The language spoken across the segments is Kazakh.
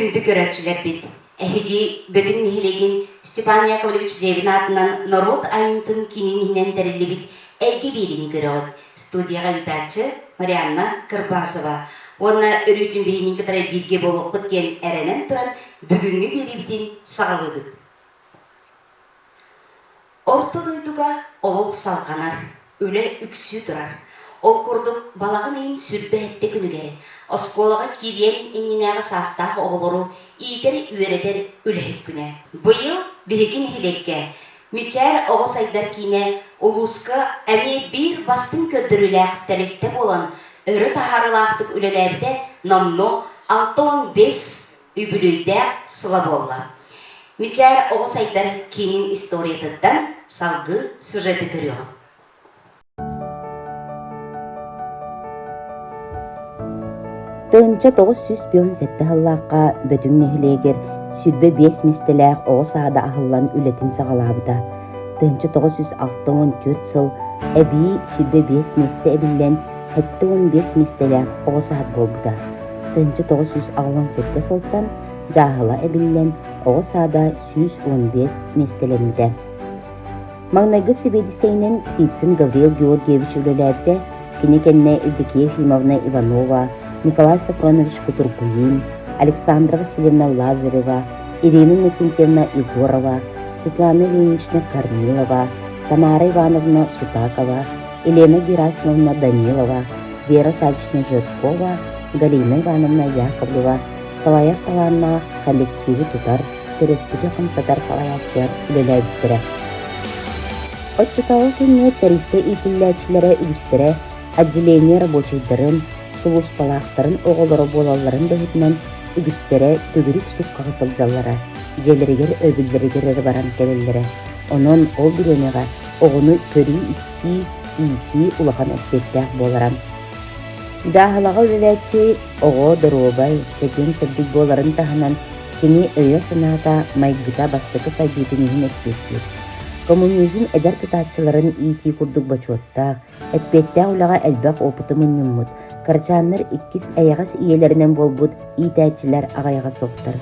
күндү көрөчүлөр бит. Эһиги бөтүн нихилегин Степан Яковлевич Левин атынан народ айнытын кинининен терилибит эги бирини көрөт. Студияга итачы Марианна Кырбасова. Онна өрүтүн бейнин кытары бирге болуп тен эренен туран бүгүнгү бирибитин сагалыбыт. Орто дойдуга олоқ салқанар, үле үксү турар. Ол курдук балагын эйин сүрбе этте күнүгер. Осколага кириен иннинега састах оголору иитери үередер үлехет күнэ. Быйыл бигин хилекке. Мичер оғосайдар кине улуска әми бир бастын көддіріләқ тәректе болан өрі тахарылақтық үлеләбіде номно 6-15 үбілүйді сыла болла. Мичер оғосайдар кинин историятыдан салгы сюжеті көріған. 1957 жыллаққа бөтін нехілегер сүрбе 5 местеләқ оғы сағада ағылан үлетін сағалабыда. 1964 сыл әбей сүрбе 5 месте әбілен 15 местеләқ оғы сағад болбыда. 1967 сылтан жағыла әбілен оғы сағада 115 местелемді. Маңнайғы себедісейнен Тицин Гаврил Георгиевич үлеләбді кенекенне Евдокия Ефимовна Иванова, Николай Сафронович Кутургуин, Александра Васильевна Лазарева, Ирина Никентьевна Егорова, Светлана Ильинична Корнилова, Тамара Ивановна Сутакова, Елена Герасимовна Данилова, Вера Савична Жиркова, Галина Ивановна Яковлева, Салаяк Таланна коллективі тұтар, түректері қымсатар салаякчылар үлеләбіттірі. Отчеталы күнне тарихте итілләчілері үгістірі, отделение рабочайдарын, сулус балақтарын оғылыры болаларын дөйітінен үгістері түгірік сұқ қағысыл жаллары, желерігер өбілдерігер баран кәлелері. Онын ол біленеға оғыны көрі істі, ити улахан әспеттәк боларам. Жағылаға өлеләтші оғы дұруыбай, чәкен сәлдік боларын тағынан кені өйе сыната майгыта бастықы сайбетінігін әтпеттер. Коммунизм әдер тұтатшыларын ити күрдік бачуаттақ, әтпеттәк ұлаға әлбәқ опыты мұннымыд. Карчаннар 2 аяғас иелерінен болбуд итәтчілер ағайға соқтыр.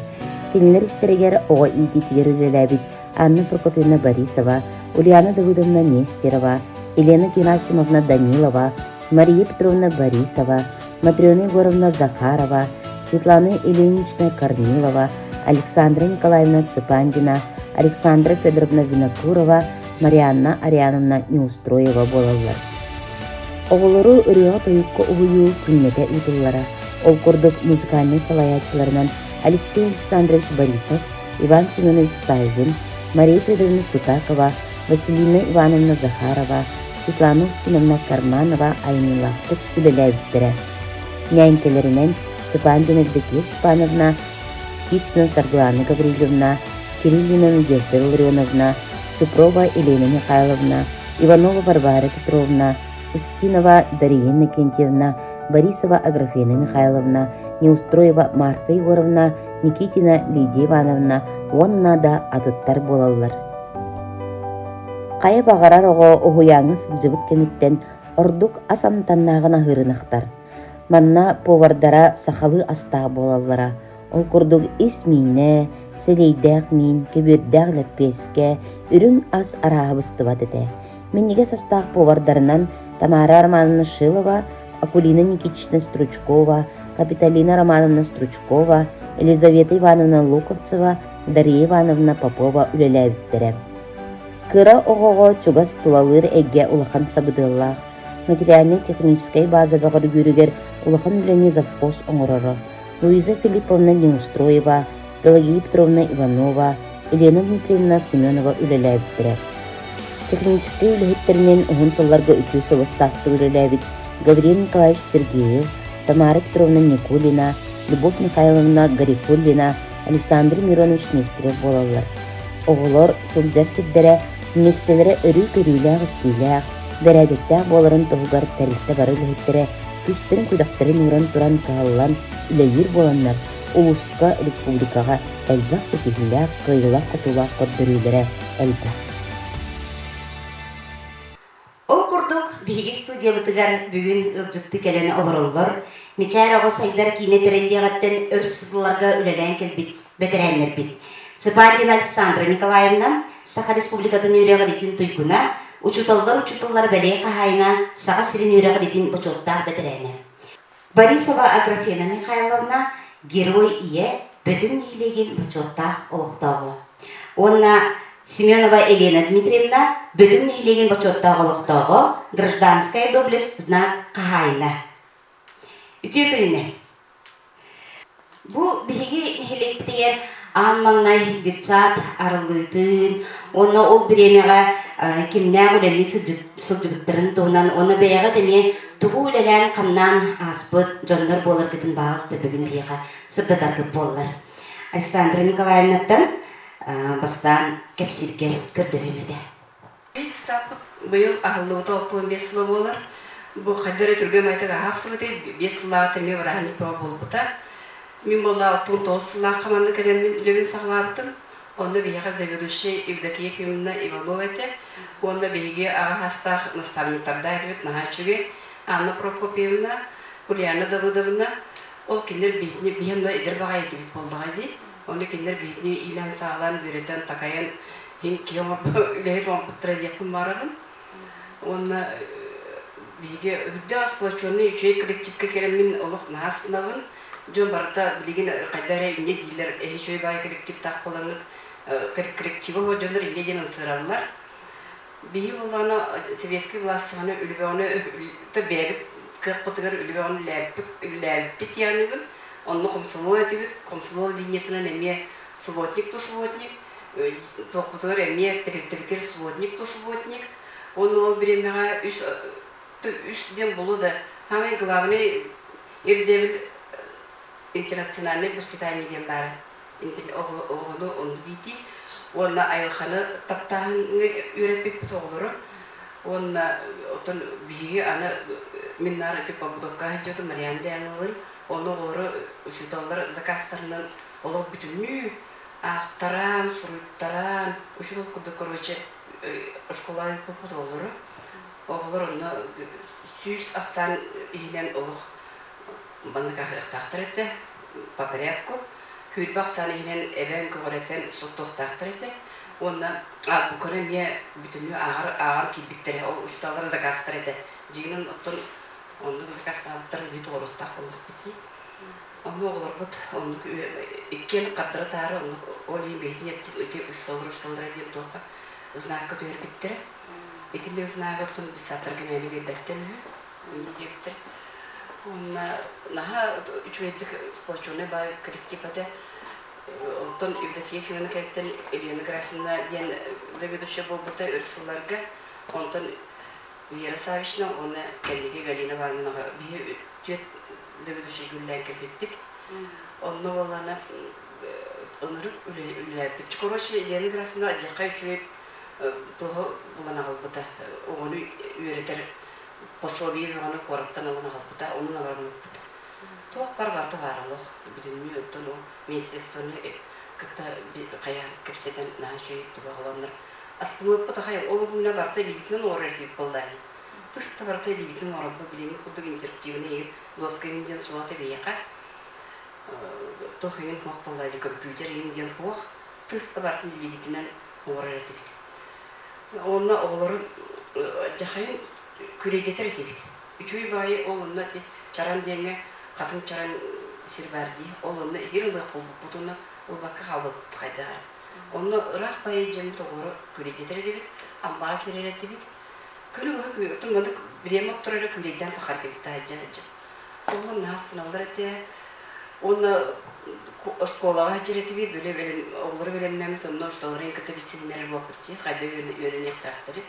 Кенілер істерігер оға итетігер үлеләбіт Анна Прокопьевна Борисова, Ульяна Давыдовна Нестерова, Елена Герасимовна Данилова, Мария Петровна Борисова, Матрена Егоровна Захарова, Светлана Ильинична Корнилова, Александра Николаевна Цепандина, Александра Федоровна Винокурова, Марианна Ариановна Неустроева болалар. Оғылыры үріға тойыққа ұғыю күннеті ұйтыллара. Ол күрдік музыкальный салаячыларынан Алексей Александрович Борисов, Иван Семенович Сайзин, Мария Федоровна Сутакова, Василина Ивановна Захарова, Светлана Устиновна Карманова айнылақтық үлеләбіттірі. Нянькелерінен Степандина Евдокия Степановна, Кипсина Сарглана Гаврилевна, Кириллина Надежда Ларионовна, Супрова Елена Михайловна, Иванова Варвара Петровна, Устинова Дарья Никентьевна, Борисова Аграфена Михайловна, Неустроева Марфа Егоровна, Никитина Лидия Ивановна, онна да атыттар болалар. Қайы бағарар оғы ұғыяңы сылжыбыт кеметтен ордук асамтаннағына хырынақтар. Манна повардара сақалы астағы болалара. Ол күрдік исмейне, селейдәқ мин, кебердәқ ләппеске, үрін ас арағыбысты бадыды. Менеге састақ повардарынан Тамара Романовна Шилова, Акулина Никитична Стручкова, Капиталина Романовна Стручкова, Елизавета Ивановна Луковцева, Дарья Ивановна Попова үлеләбіттірі. Кыра оғоға чугас тулалыр әгге улахан сабыдыллақ. Материально-техническай база бағыр көрігер улахан үләне завхоз оңырыры. Луиза Филипповна Неустроева, Пелагия Петровна Иванова, Елена Дмитриевна Семенова үлеләбіттірі. Технический үліхеттерінен ұғын сылларға үту соғыстақты үлеләбіт Гавриил Николаевич Сергеев, Тамара Петровна Никулина, Любовь Михайловна Гарифуллина, Александр Миронович Нестерев болалар. Оғылар сылдар сіддері Нестелері үрі көріләғ істейләғ, бәрәдеттәғ боларын тұғығар тәрілті бары үліхеттері күстің күдақтары нұрын тұран қағалан үләйір боланлар Улусқа республикаға әлбәқ сөкеліләғ, қойылақ қатулақ қордырылері әлбәқ. Ол күрдік биги студия бытыгар бүгүн ылжытты келени олороллор. Мичайра осайдар кине терелдиягаттен өрсүлларга үлелен келбит, бетерәннер бит. Цыбандин Александра Николаевна Саха Республикатын үйрәгәритин туйгуна, учуталлар бәле кахайна Саха сирин үйрәгәритин бочоттар бетерәне. Борисова Аграфена Михайловна герой ие бөтін нейлеген бочоттар олықтауы. Онна Семенова Елена Дмитриевна бөтін нейлеген бочоттар олықтауы гражданская доблесть знак кахайна. Үтөпіліне. Бу биһиги нехилектигер анмаңнай дитсат арылытын, оны ол биремега кимнә үлели сылжыбыттырын туһунан, оны бәяга деме тугу үлелән камнан аспыт жоннор болар гытын багысты бүгүн бияга сырдадар көп боллар. Александра Николаевнаттан бастан кепсирге көрдөбемеде. Быйыл ахыллыгыта 35 жыл болар. Бу хаддары түргөм айтага хаксыбыты 5 жылга теме барахын болбута. Мен бола 19 жылга команда келемин үлөгүн саглаптым. Онда бияга заведующий Евдокия Ефимовна Иванова эте. Онда биге ага хастах наставниктарда ирбит нахачуге Анна Прокопьевна, Ульяна Давыдовна. Ол киндер битни биянда идер багай дип болбагай. Онда киндер битни илан саглан беретен такаян хин киём үлөгөт оңпуттра дип барагын. Онда биге үддө сплочённый үчөй коллективке келемин олук наастынабын. Жон барда билген кайдара инде дилер үчөй бай коллектив так болаңыт коллективы жондар инде денен сыраллар. Биги болана советский властыны үлбөгөнө табегит кырпытыгар үлбөгөнө ләбит яныбын. Онны комсомол этибит, комсомол линиятынан эме субботник то субботник, токутыгар эме теректер субботник то субботник. Оны времяга үстден болуда. Самый главный ирдевил интернациональный воспитание ден бары. Оғыны онды дейті. Оны айылханы таптағын үйретпек бұт оғылыры. Оны отын бейге аны миннары тип обудокка жөті Марианды анылыр. Оны оғыры үшіталар закастарынан олық бүтінні ақтаран, сұруйттаран, үшітал күрді көрвече школай бұт оғылыры. Оғылыр оны сүйіс ақсан үйінен олық баны қақтақтыр етті по порядку. Хүйірбақ саны үйінен әбән көғыреттен соттоқтақтыр етті. Оны аз бұкөрі ме бүтінні ағар кейбіттері, ол ұшталары закастыр етті. Жегінен ұттын онды закастағыттыр бет орыстақ олық бітті. Оны оғылыр бұд, оны еккен қаттыры тары, ол ең бейтін епті өте ұшталыр әден тоққа знакы түйер біттірі. Этилер знак оттон диссатор генели беттен үн диептер. Онна наха үчүэдик сплочённый бай коллектив ате. Оттон Евдокия Ефимовна кайттен Елена Красина ден заведующий болбута өрсуларга. Онтон Вера Савична, онна келлиге Галина Вагнова бие түйет заведующий гүллән келбит. Онна болана онырып үләбит. Короче, Елена Красина жақай үчүэд toho bulana galbuta onu üreter пособие onu koratan olana galbuta onun avarmıpta. Toh barbarta varalıq bilmiyor tono ministerstonu как-то kaya kepseden naşe tubağlanır. Aslında bu da hayır olumlu barta libitinin orası yapıldı. Tısta barta libitinin orada bilimi kudu interaktifine doskayınca suatı beyaka. Toh yine makbalayı kompüter yine hoş tısta barta libitinin orası bit. Onunla oğulları жақайын күрегетер дебет. Üçüy bayı oğlunla çaran denge, katın çaran sirberdi. Oğlunla hirılıq oldu. Butunu o bakı halı tıkaydı. Onunla ırak bayı cemit oğulları küregeter debet. Ambağa kerer debet. Külü bakı oturmadık. Birem oturara küregden tıkar debet. Oğlum nasıl alır ete. Onunla skolaga hacireti böyle oğulları bilemmemet onunla ustaların kıta bir sinirler vakıtçı. Kayda öğrenip taraftarı.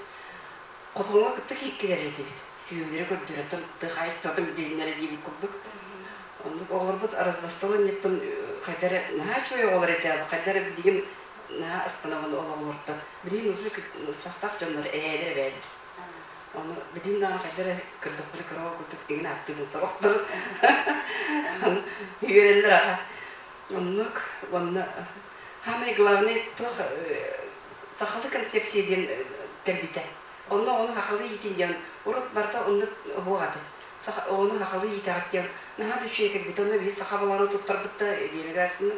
Kotonga kıta kekkiler edebit. Süyüleri gördüğü tıkayız tatım dilinlere diye kurduk. Oğullar bu arazbastığın yettim kaydara naha çoğu oğullar ete. Kaydara bilgin naha ıstanavanı oğullardı. Bilgin uzun sastaf canları eğeleri verdi. Onu bildiğim daha kaydara kırdıkları kırava kurduk. Egin aktığını soruqtırın. Hüvereller ağa. Onu Самое главное, то сахалы концепции тербите. Onu hakalı yitin diyen, urut barda onu huğadı. Onu hakalı yitağıp diyen, naha düşüye kebit, onu bir saha balanı tuttar bitti, delegasını.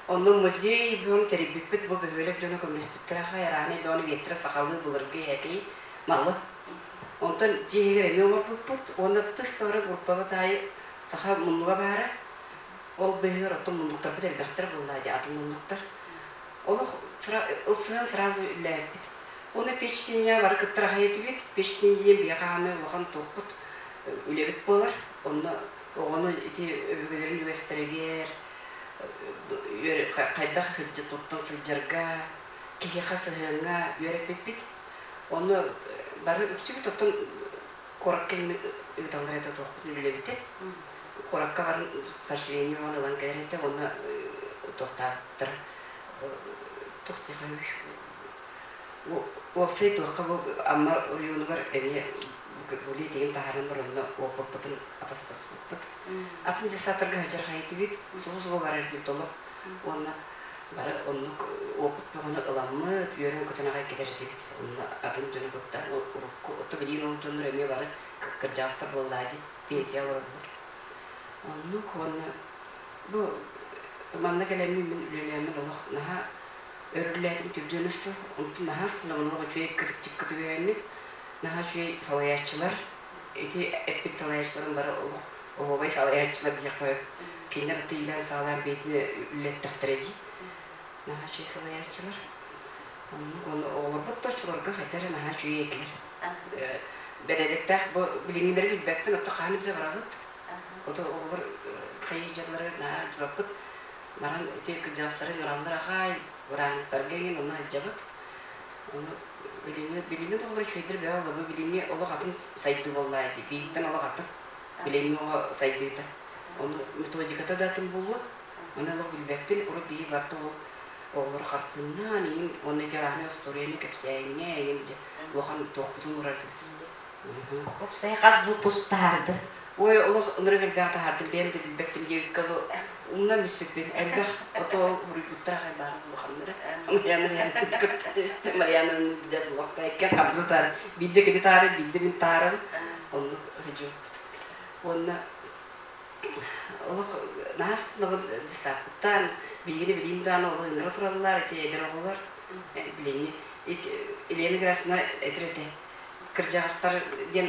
Onun muzey bir onu terip bitbit, bu böyle bir cana komünistler hayranı, bir onu bir sahalı bulur ki, malı. Ondan cihire memur bitbit, onu tıs doğru grupa batayı, saha munduğa bağırı. Ol behir otun munduklar, bir elbette bulladı atın munduklar. Onu ısıhan sırası ülleyip. Onu peştinya var kıttıra hayatı bit, peştinya bir yakağımı ulan toput ülebit bolar. Onu iti öbürlerin gösteriger, kayda hıcı tuttan sıcırga, kihika sıhığına yörep bit. Onu barı üksü bit otun korak kelime ıgdanlara da toput ülebiti. Korakka var paşireni onu lan gayrete onu tohtattır. Tohtiği وصيت وقبل أمر ريونغر إني بقولي تيجي تهرم برنا وببطن أتصدق أتن جساتر جهجر هايتي بيت سوسو بارد بيتولو وانا بارد أنك وبط بهنا ألمت يورم كتنا هاي كده بيت وانا أتن جنو بطا ورفكو تبدينو جنو رمي بارد كجاستر والله بيسيا ورد أنك وانا بو ما نقلني من اليوم الله نها örüledim tüydüğünüzde onun daha sınavına şöyle kritik kötüyemi daha şöyle salayatçılar eti salayatçıların bari o babay salayatçılar diye koyup kinder tilan sağlam betini üllet tahtırıcı daha şöyle salayatçılar onu olur bu taşlarga haytara daha şöyle ekler beredekte bu bilimleri bir bekten otuqanı bir bırakıp o da olur kayıcıları daha bırakıp maran eti kıcasların yaranlara hay Orang tergengin ona jabat, ona bilimi de olur çöydür be Allah bu bilimi Allah katın saydı vallahi bilden Allah katın bilimi o saydı onu metodikata datın bulu ona Allah bilbekten onu bir vardı o olur katına hani onu kerahne storiyeni kepseyne yemce lohan tokutun uğraştı. Opsaya kaz bu postardı. Oy Allah onları geldi hardı ben de bilbekten diye kalı Ondan mispepin, elbette oto ributlar kayak baru yang terus Mariana dia blok kayak abdutar, bide gitar, onu hijau, onu Allah nas namun disakutan, begini belindan Allah ngerotrolar itu ederolar, belini, ini kerasnya itu kerja star dia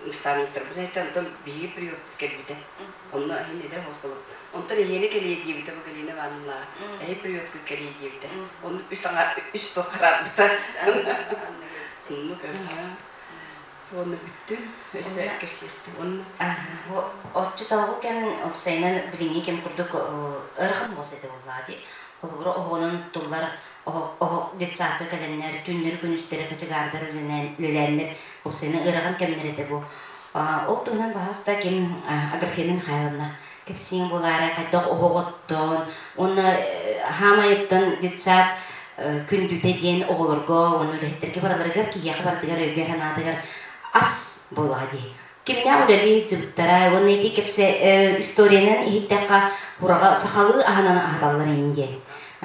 instami terbentuk itu bihi period kayak onu ini eder hospital. Ondan yeni keliye diye bir tabi keliyine vanla. Hep periyot keliye diye bir tabi. Onu üst tokarar bir tabi. Onu karına. Onu bitti. Öse kesildi. Onu. Otçu tavuğu kem opsayla bilingi kem kurduk ırgın bosaydı vallahi. Olur onun tullar o detsakı kalenler tünleri günüstleri kaçıgardır ölenler opsayla ırgın kemleri de bu. Oltuğundan bahasta kim agrafinin hayalına kepsing bolara katok ohogoton onu hamayıtton ditsat kündüte diyen oğulurgo onu lehterki baralargar ki yak baradıgar öger hanadıgar as boladı. Kimya ulali cıbıttara onu iti kepse istoriyanen ihitteqa huraga sahalı ahanana ahadalları inge.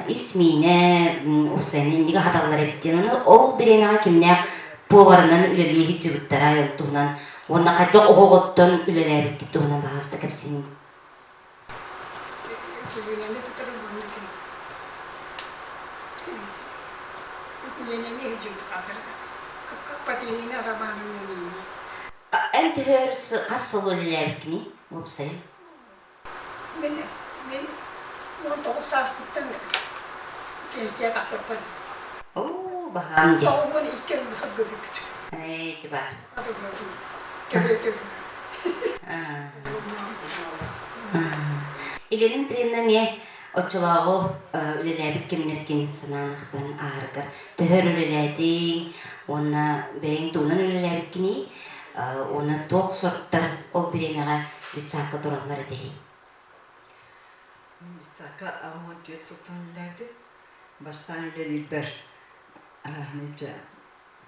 İsmine Hüseyin indiga ahadalları bitten onu ol birena kimya povarından ulali cıbıttara yoltuğundan ona katok ohogoton ulali bittuğundan bahasta kepsing Sebenarnya itu terus Kuliahnya hijau kader. Kepatilina rabanan ini. أنت هرس قصة للعبكني مو بصير Ben untuk sas kita nggak. Dia tak terpen. أوه بهام جي Tahu pun ikan nggak begitu. أي تبار Atau berarti. Coba. إلين ترينا ميه أطلعوا للعبة كم نركن سنان خدان أرجع تهرو للعدين ونا بين دونا للعبة كني ونا توق سرتر أو بريمة لتساق دوران لرديه Saka ahon diyor sultan levdi. Baştan öyle lider. Nece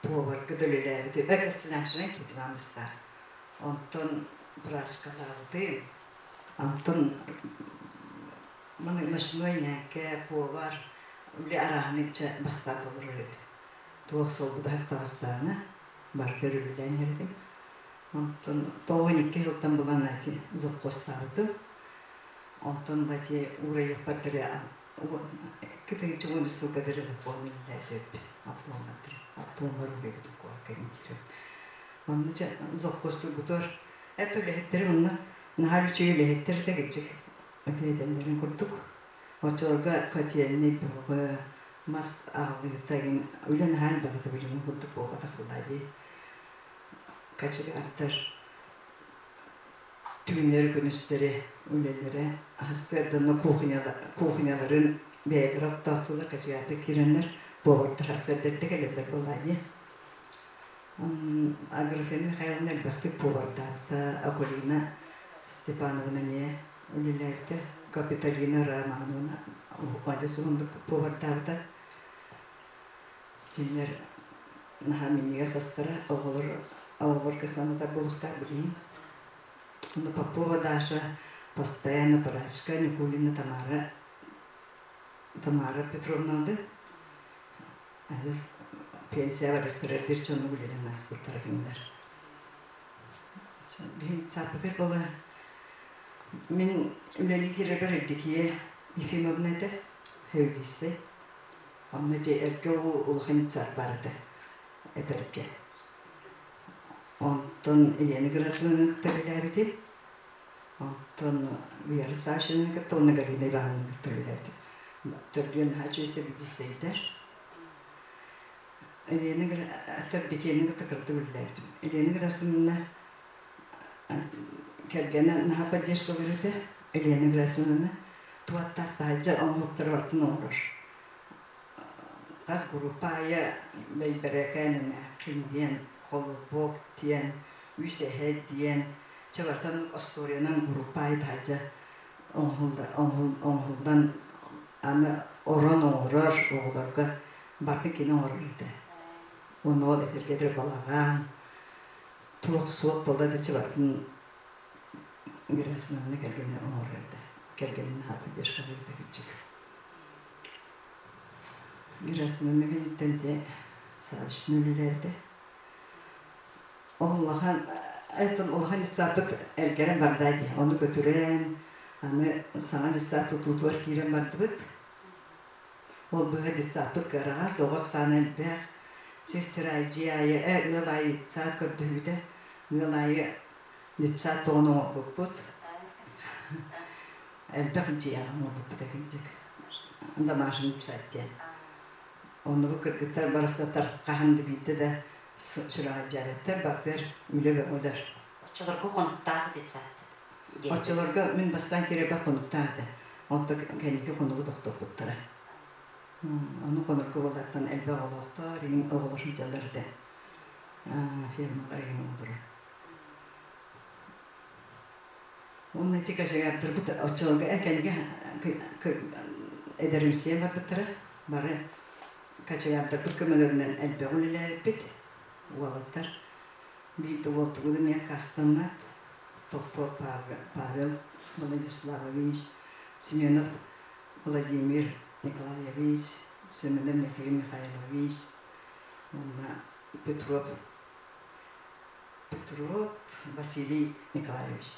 bu var gıdılı levdi. Ökesinden şuna gidiyorum ister. Ondan biraz kalardı. Ondan bana meşnoyla ki bu var. Öyle arahmetçe bastı doğru. Tuğ soğudu hatta bastığını. бартер үлелен ердим. Онтон 92 жылдан булан ати зопкостарды. Онтон бати урайып бартер кытый чугун сука дер запомнил лезеп. Апломар бегду квакенче. Онча зопкосту бутор. Это лехтер онна нахарчы лехтер дегечек. Öteydenlerin kurduk. Oçorga katiyenni bu mas ağırlıktayın ölen hal bakıda birini kurduk o kadar kolay. Kaçırı artar. Tümleri günüstleri ölenlere hasırdan kuhinyaların beğenirek dağıtılar kaçırı girenler bu arada hasırdan tekelerler kolay. Agrafeni hayalini elbette bu arada Akolina Stepanovna niye Ölülerde Kapitalina Ramanona Vadisunda Povardavda Dinler Nahaminiya sastara ağır kasanada bulukta bileyim. Onu Papova Dasha постоянно Парачка Никулина Tamara Petrovna'dı. Adres pensiya varlıkları bir çoğunu bilemez kurtarabilirler. Bir çarpıdır kolay. Min üleli gireber ettikiye ifim abnede hevdisi. Amma de erke ulğan çarpardı. Ederke. Ondan elini grasının tabilerdi. Ondan bir saçının katılını garine bağını tabilerdi. Tabiyen hacısı bilseydiler. Elini tabidekenin takardı billerdi. Elini grasının Kergene naha padjesko birute, Elena Grasmanana, tuatta taja omuktar vaktin olur. Kas grupaya beyberekenine kimdiyen, kolubok diyen, üsehed diyen, çavartan Astoria'nın grupaya taja onhuldan ana oran uğrar oğlarga bakıkine uğrardı. Onu o etirgedir balağan, tuğuk soğuk boladı çavartan Grasmanana gelgene uğrardı. Gelgenin hatı bir kadar küçük. Grasmanana gelitten de savaşın ölülerdi. Allah'ın isabet elgeren bardaydı. Onu götüren, sana isabet tutuyor kiren bardıbıt. Ol böyle isabet karağa soğuk sana elbär. Sesiraycıya nılayı saat kötüydü. Nılayı Nitsat onu bukut. Elbette ciğer onu bukut edecek. Anda maaşını yükseltti. Onu bu kırkıtlar barıştatar kahandı bitti de şuraya ceretler baklar öyle ve olar. Oçolorga konuktağı detsat. Oçolorga min bastan kere bak konuktağı. Onda kendiki konuğu doktor kutlara. Onu konuklu olardan elbe olakta rin oğulur hıcaları da. Firmalar rin olur. Onun için kaçak terbut açılga kendine ederimsiye var bitara. Bara kaçak terbut kemelerinden elbette bit. Vallatar. Bir de vakti gudumya kastanlar. Popov Pavel Vladislavovich Semyonov Vladimir Nikolayevich Semenov Mikhail Mikhailovich Petrov Vasiliy Nikolayevich.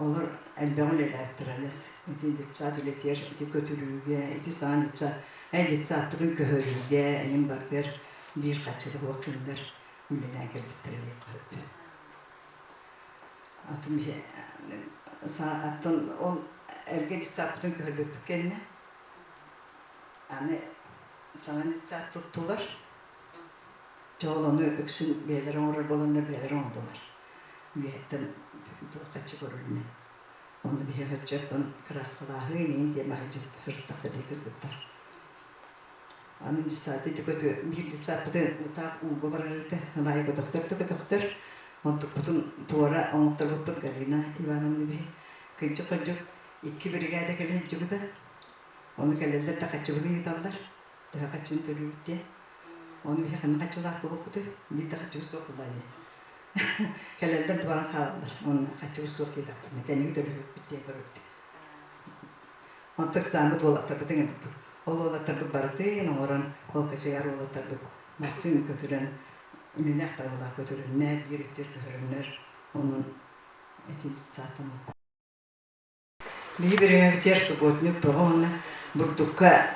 Olur elbette tırales. İti ditsat ületiyer, iti kötülüğe, iti sağın ditsa, ditsat bütün köhörlüğe, elim bakter bir kaçırı vakındır. Ülenen gelbettiriliğe koyup. Atım atın ol elge ditsat bütün köhörlüğe kendine. Yani sana ditsat tuttular. Çoğulanı öksün beyler orar bolanlar beyler oldular. Üyetten kaçı görülme. Onu bir hıççatın kırasılahu inin diye mahcup hırtta kırıklıklar. Anın disati tüketü bir disati utak uğu barardı. Layık doktor. Ontuk bütün tuara onukta buput galina ivanın bir kıcık iki brigade kelin hıççıkıda. Onu kelirler de kaçı bulu yutarlar. Daha kaçın türü diye. Onu bir kanı kaçılar bulukudu. Bir de kaçı sokulayı. Kellerden tuvaran kaldılar. Onun kaçı usulsi yaptım. Kendini dönüp bittiye görüldü. Ontuk sambut ola tabi dengan ola tabi barıtı, oran ol kaçıyar ola tabi. Baktın kötüren Ününe aktarıla götürünler, yürütür götürünler. Onun eti zaten. Bir birine biter subotnik bağımlı burdukka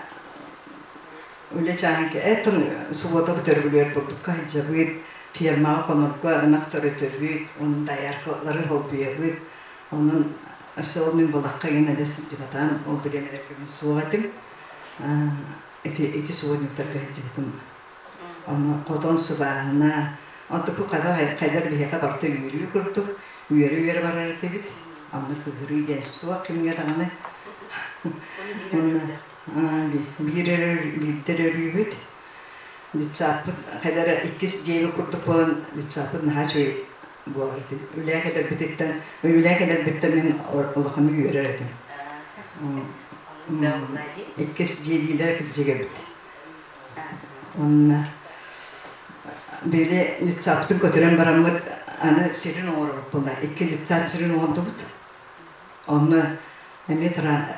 öyle çağınki etin subota bitirebiliyor burdukka hicabı firma konukka anahtarı töbüt onun dayarkları hobiye onun aşağının balakka yine de sıcaktan o bilemeler gibi suatım eti suatnik terkah hicabım onu kodon sabahına Antuk kadar bir heka barta yürüyü kurduk. Yürü barar tebit. Amma kıhırı gençsuğa kimge dağını. Bir yürüyüt. Litsapıt kadar ikis cebi kurduk olan litsapıt naha çoy bu arada. Öyle kadar bitten men olağanı yürürdüm. İkis cebiler kıcıga bit. Onunla böyle litsaptın götüren baramı ana sirin oğrup bunda. İki litsap sirin oğurdu bud. Onu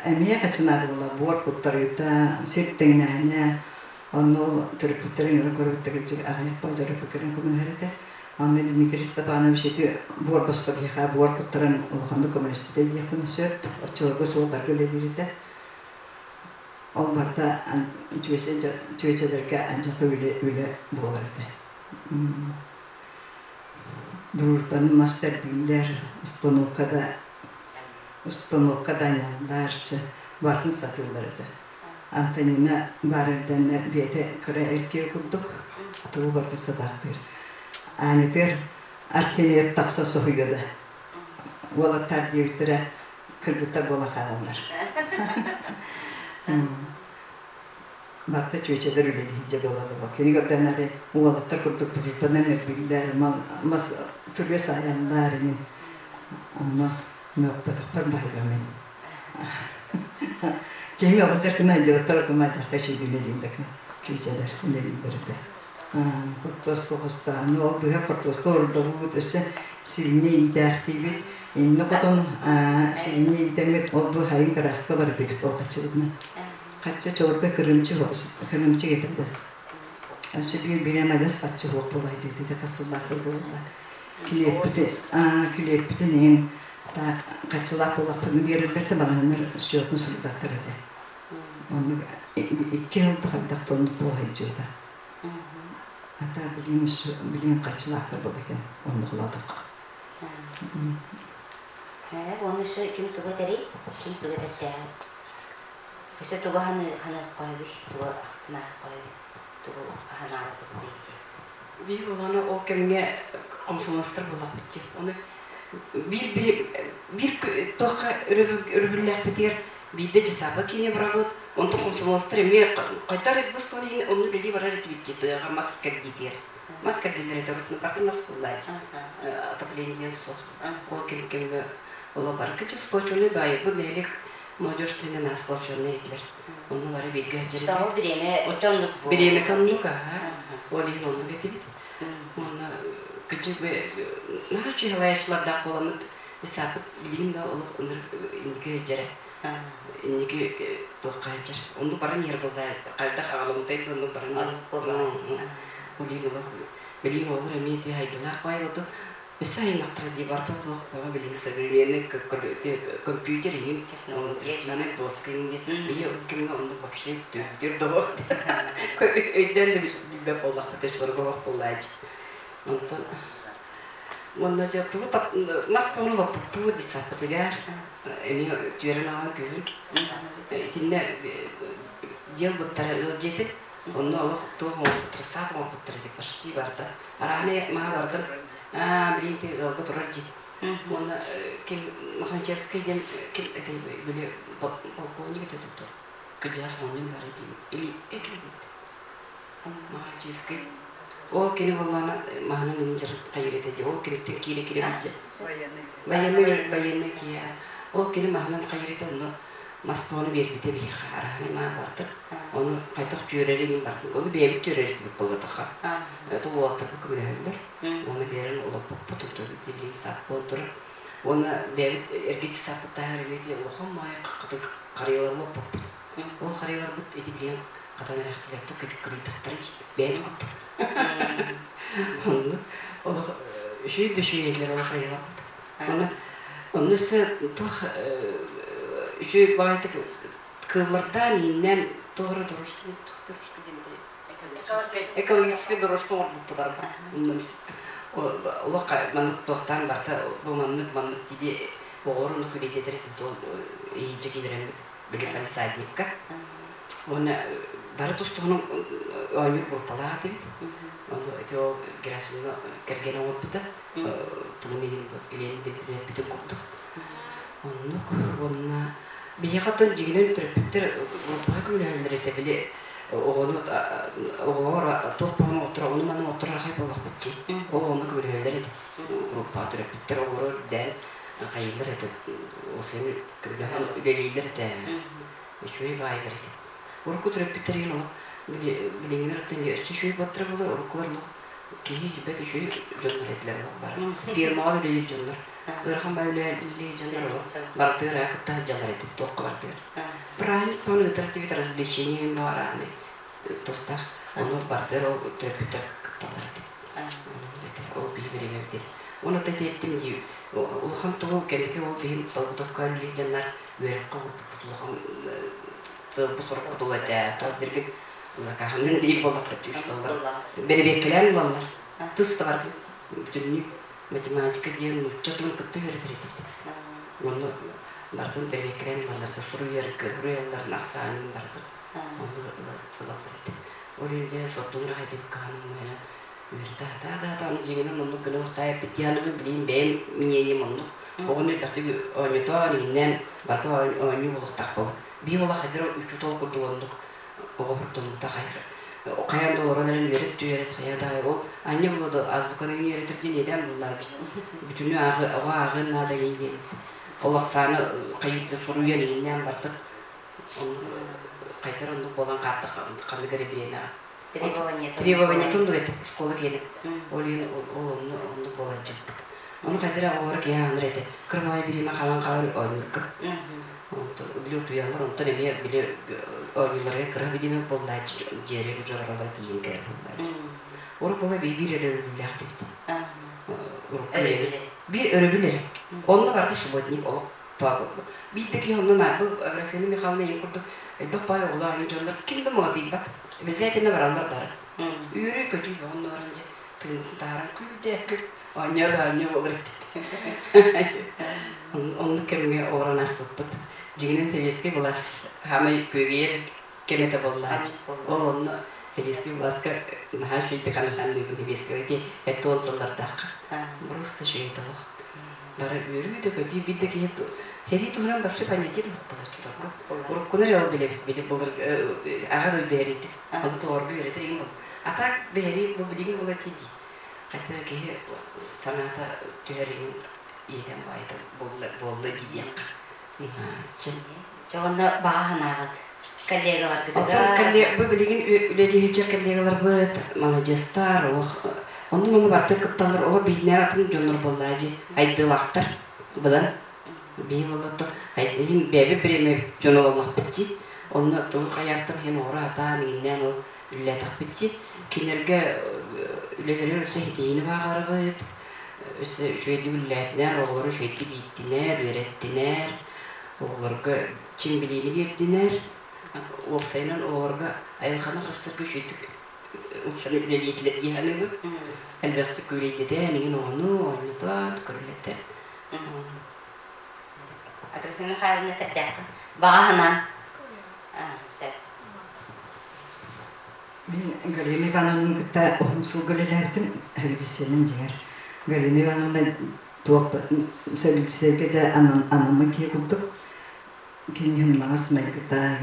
emiye kaçınadı ola. Buğar kuttarıyor da sirtten nane. Onu törpütlerin yolu görüp gidecek ayak bağları bıkırın kumun heride. Onu mikrista bana bir şeydi. Buğar bastı bir yaka. Buğar kuttarın olağandı komünistide bir yakın söp. O çorba soğuklar böyle biride. Onlarda tüyecelerke ancak öyle buğalardı. Дружбаны мастер билер, установкада yanlarca varfın satıyorlardı. Antonina barırdan biyete kıra erkeği kurduk. Tuğu bakı sabah bir. Ani bir arkeniyet taksa soğuyordu. Ola tabiyetlere kırgıta bola kalanlar. Bakta çöçeler öyle deyince doladı bak. Yeni göktenleri uvalıkta kurduk tutuklanan etbildiler. Mas türlü sayanlarını. Ama mühbet akbar bahagamayın. Kimi yapacak kına cevaplar okumayacak kaşı güne değildik. Çöçeler öyle bildirdi. Kurtosko hosta. Ne oldu ya kurtosko orada bu döse silmeye idahtibi. Ne kadar silmeye idahmet oldu hayın karaska var dedik o kaçırdı. Kaçça çorba kırımcı getirdiz. Aşı bir bilemediniz kaçça hop olaydı dedi kasıllar koydular. Küliyepüte neyin kaççılar olapını bir yerinde de bana onlar şiyokunu sürüdattırdı. Onu iki yılda kaldık onu boğayıcıydı. Hatta bileyim kaççılar kaldık onu kuladık. Onu şu kim tuğderi? Kim tuğderi? Kasi tuga hana koybi, tuga na koybi, tuga hana arada Bir olanı o kimge komşulaştır bulak bitti. Onu bir toka örübürler biter. Bir de cesaba kine bırakıp onu komşulaştır. Mi kaytar bu story onu dedi varar bitti. Tuga masker gider. Masker gider de rutun partı nasıl kullanacak? Atabildiğiniz soğuk. O kimge ola barkıcı skoçunu bayı bu nelik молодежь времена сплоченные этлер. Он говорит, бегать. Что время коннука, олин он бетибит. Он küçük bir ne çi halayışlar da kolamıt hesapıt bileyim de olup onur indiki jere. Indiki toqajar. Onu paran yer bulda qalda ağlamtaydı onu paran yer. Olin olup bileyim olur emiyeti haydılar koyuldu. Bisa inaktra di barta tuh bahwa biling sebelumnya komputer ini teknologi dosking dia kena untuk bakşi diyor doh. Öden de bir pola kutu çorba polaj. Ondan ondan jatuh tap mas ponu lo pupu di saat biar ini jualan awal gül. İçinde jel butar jepit. Onu Allah tuh mau tersat mau putar di pasti barta. Arane mah barta. Билинти готовить. Он кем Махачевский день кем это были полковник это кто? Где основной город или экипит? Махачевский. Ол кем волна махана нинджер кайрет эти. Ол кем кире бит. Военный кия. Ол кем махана кайрет он Москваны берип бите бия хараны ма барды. Onu kaytak tüyörelin bardı. Onu bir tüyöreli gibi bolataqa. Это вот так көмөлөр. Onu берен улап потукту дибли сап болдур. Onu бебит эргит саптар бети лохомай каты карыйлар болуп бут. Ол карыйлар бут эти билен катан рахтылыкты кетип кырыйтыктыр. Бебит. Onu o şey düşüyorlar o hayal. Onu ise şey baydı kıllardan innen doğru duruştu ekolojik duruştu ordu pudar. Ola man tohtan barta bu man dedi oğrunu küledir to iyice giderim bilen sadikka. Ona bara dostunun oyun grupaladı bit. Onu etiyo girasında kergene oldu. Tumun ilen dedirme bitim koptu. Onu bir yakatan ciginin trepter grupaya küllerleri bile onu tohponu otura onu manı otura haybola bitti. Onu küllerleri grupaya trepter olur den kayılır eti. O seni küllehan üleliler de. Şöyle bayılır eti. Orku trepter yine bilinir ettiğinde şöyle batırı bulu orkularla ki hibet şöyle canlar etler var. Bir mal değil canlar. Örhan böyle canlar var. Bartır akıtta canlar eti tok bartır. Правильно, он интерактивит развлечения на раны. Тоста, оно бардеро трепетер каталарди. Это оби временде. Он это тетимди. Улхан того кенки ол бин толдоккан лиденнар веркка улхан бусурак кутулата. Тадирге лакаханын дейт болак түштөлөр. Беребеккелер уланлар. Тыста бар. Бүтүнү математика деген уччатын кытты бердирет. Оны бардын бербеккелер уланларда сурuyarlar naksanın bardı. Onu kulaklardı. Oraya sotunra edip kanımla yürüdü. Da onu ciginin onu günahta bitiyanı bileyim ben miyeyim onu. Onu baktı oynuyor innen bardı oynuyor oluk takbol. Bir olak hadir üçü tol kurdu onduk. O hurtunlukta hayır. O kayan doğruların verip tüyeret kayada o anne buladı az bu kadar yönetirdi neden bunlar bütünü ağın nada giydi. Allah sana kayıtlı soruyor innen bardı. Kaytar onu bolan kattı kanı garibiyene. Требования тунду это школа келет. Олин onu болачак. Onu кайдыра олар ке анрете. Кырмай бириме калан калар ойнурка. Онто билет уялар онто неме биле ойларга кыра бириме боллач жери жоралар тиен кер боллач. Ор бола бибирелер билахты. Bir örübüler. Onunla vardı subotnik olup pago. Bitteki onunla bu grafini Mihaylovna kurduk. Bak bay oğlan canlar kimde mi değil bak. Bizetine varanlar dar. Yürü kötü onlar önce. Tıntarın külde kül. Anne olur. Onu kemge oran astıptı. Ciginin teviski bulas. Hamay köger kemete bollar. Onu teviski bulaska her şeyde kanılan bir teviski ki et olsunlar da. Burası da şeydi bu. Bara yürü de kötü bir de ki heri turan başka paniyeti de bulur. Orkunlar yol bile bulur. Ağa da deriydi. Onu doğru yönetir iyi mi? Atak beri bu bilgin bulatıydı. Hatta ki sanata tüyerinin iyiden baydı. Bolla gidiyor. Çoğunda bağın ağıt. Kollega var gıdıga. Kollega bu bilgin üleli hiçer kollegalar bu manajistar o. Onun bana barta kaptanlar o bilgiler atın jonur bolladı. Aydılaqtır. Budan bir oladı. Aydın bebe birime jonur bollaq bitti. Onu doğru ayakta hem ora atan innen o ületaq bitti. Kinerge üleleri sehidini bağırı bıt. Şöyle ületler oğları şöyle gittiler, öğrettiler. Oğlarga çim bileğini verdiler. Olsayla oğlarga ayılxana kıstırgı şöyle ufşanı üleliyetler yani bu. Elbette köyleydi de yani onu oynadılar, körülette. Agrafini Mihaylovna terdeqin. Bağına. Sen. Мен Галина Ивановна гыта омсул галилердим хевдисенин дигер. Галина Ивановна туап сабилсеге де анама ки кудук. Кини ханмас мэгта.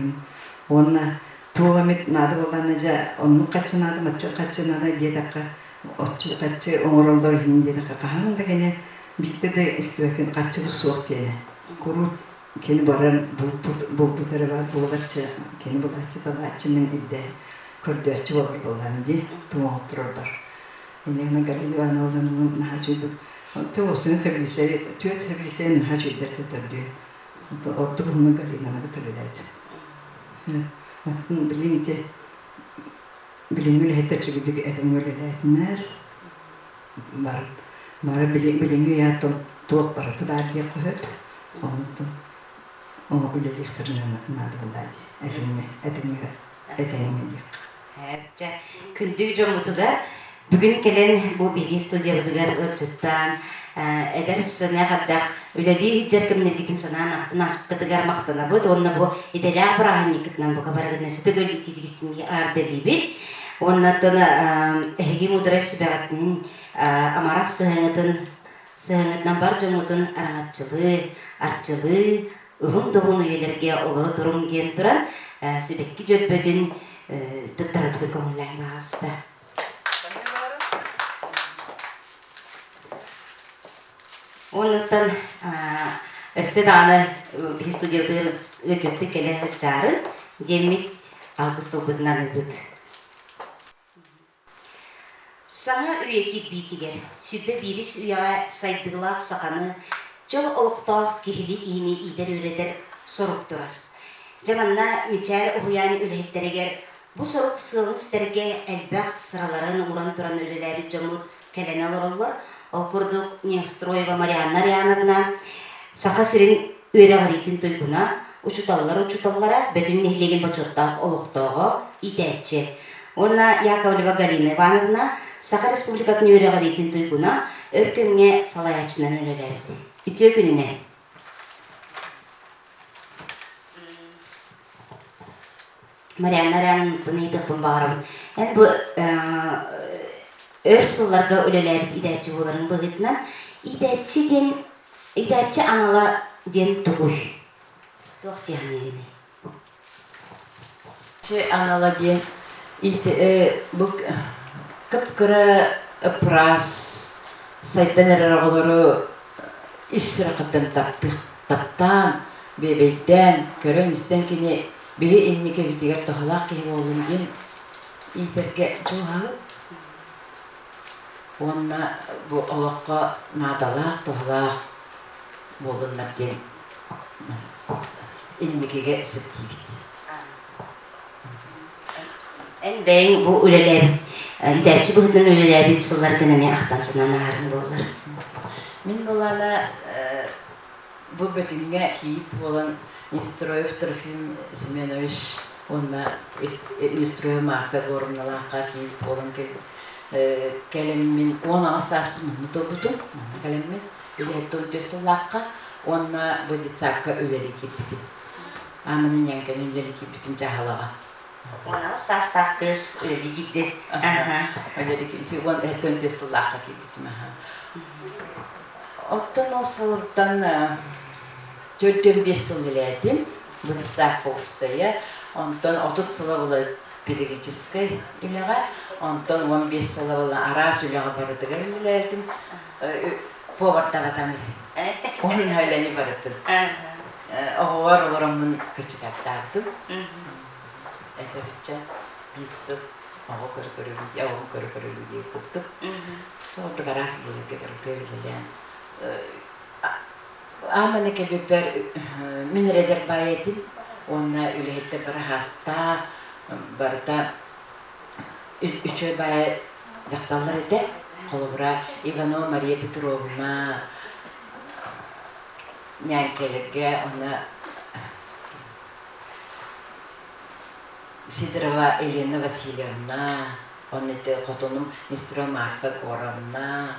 Онна туамет нады болганна жа онну качынады мачы качынады гедакка отчу качы оңоролдор хиндедакка каханда кене битте де истебекен качы суак тиене. Куру кени баран бул бутары бар булгачы кени булгачы табачы мен идде. Kördüğü çuvallardan diye tuğ otururlar. Yine Галина Ивановнa'nın hacıydı. Tuğ olsun sevgilisi, tüyet sevgilisinin hacıydı tabii. Oturduğunu Галина Ivanoğlu'ydu. Bilince bilimli hette çıktık edemlerler. бар. Мара билинги я туок бар бар диye koyup. Ondan onu ülelihtirine nadı bundan. Edinme diye. Hepçe kündüğü jomutuga bugün gelen bu bilgi studiyalıdıgar ıcıttan edersine kadar üleliği hiccerkimlergikin sana nasip katıgar maktana bud. Onunla bu ideler bırahannikitnan bu kabaragına sütü gölü tizgisini ardeli bit. Onunla tona ehegi mudres begatinin amarak sığınıtnan bar jomutun arangatçılığı, artçılığı, uhum doğunu üyelerge oluru durum gen turan sebekki jötbödün tuttarıptı konulan bağısta. Ondan össe dağını bir stüdyoda ıcıttı kele hıccarın demit algısı budundan ıgıt. Sana üyeki bitiger, sübbe biris üyağa saydığılaq saqanı jol oluqtaq kihili kihini ider öğreder sorup durar. Jamanna miçer uhuyan ülehittereger bu sorup sığınızterge elbaq sıraların uğran duran üleleri jomut kelene olurlar. Ol kurduk Nevstroyeva Marianna Ryanovna saqa sirin üyere garitin tuyguna uçutallara betün nehlegin baçottaq oluqtağı idetçi. Ona Yakovleva Galina Ivanovna Saqa Respublikatın üyere garitin tuyguna örkönge salayaçından ölelerdi. Ütüye gününe. Marianna Ryanovna'nı yıdıqpın bağırım. Yani bu örsıllarga ölelerdi idetçi oların bağıtından. İdetçi anala den tuğuy. Tuğtiyan yerine. Anala diyen bu kıpkıra ıpras saytan erarağları israkıtan taptan bebekten körön isten kini bihi innike bitiger tohalak kihi olun diyen iterge çoğağı onna bu olakka nadalak tohalak bolunlar diyen innikege sıttı bitti. En beyin bu ülelebit. İderçi buğdan ülelebit sıllar gınamaya ahtansından ağrın bollar. Min bolana bu bütünge kiyip olan Nestroyev Trofim Semyonovich onna Nestroyev marka gorumnalaqqa kiyip olan kelimin ona asas bunu tobutum kelimin iletton tösülaqqa onna buditsakka ülelik bitim. Amının yankan ülelik bitim jahalağa. Ona sastaq kız öyle gitti. Ülelik isi on etton tösülaqqa kiyip. Ottan o sağlıktan 4-5 yıl ilerledim. Buditsak olsaya. Ondan 30 yıla bula pedagogической üleğe. Ondan 15 yıla bula aras üleğe barıdıgar ilerledim. Povartağa tamir. Onun haylani barıdım. Oğuvar olaramın küçük aktardım. Eterçe biz oğu körü diye koptuk. Sonra da aras üleğe barıdıgar. Ama ne kelipler minreder bayetim, ona ülehette para hasta, barda üçü baye daktallar ede, kolubra Ivanova Maria Petrovna, nyankelerge ona Sidorova Elena Vasilyevna, ona de kotonum Nestorova Marfa Gorovna,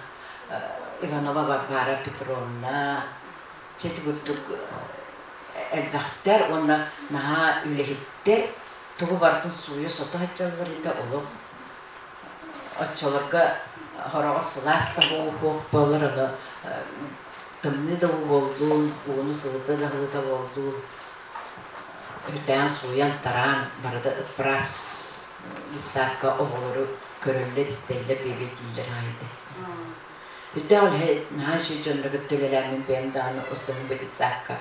Ivanova Barbara Petrovna, çetigurtuk elbaqtar ona naha ülehitter tuğu bartın suyu sota haçalarında olup açalarga harağa sılasta boğular ona tımlı da oldu, onu sılıda da oldu hüten suyan taran barada pras lisaka oğulları körüller isterler bebekliler haydi. Hütte he naşi canlı götürülen ben dağını osanı beditsakka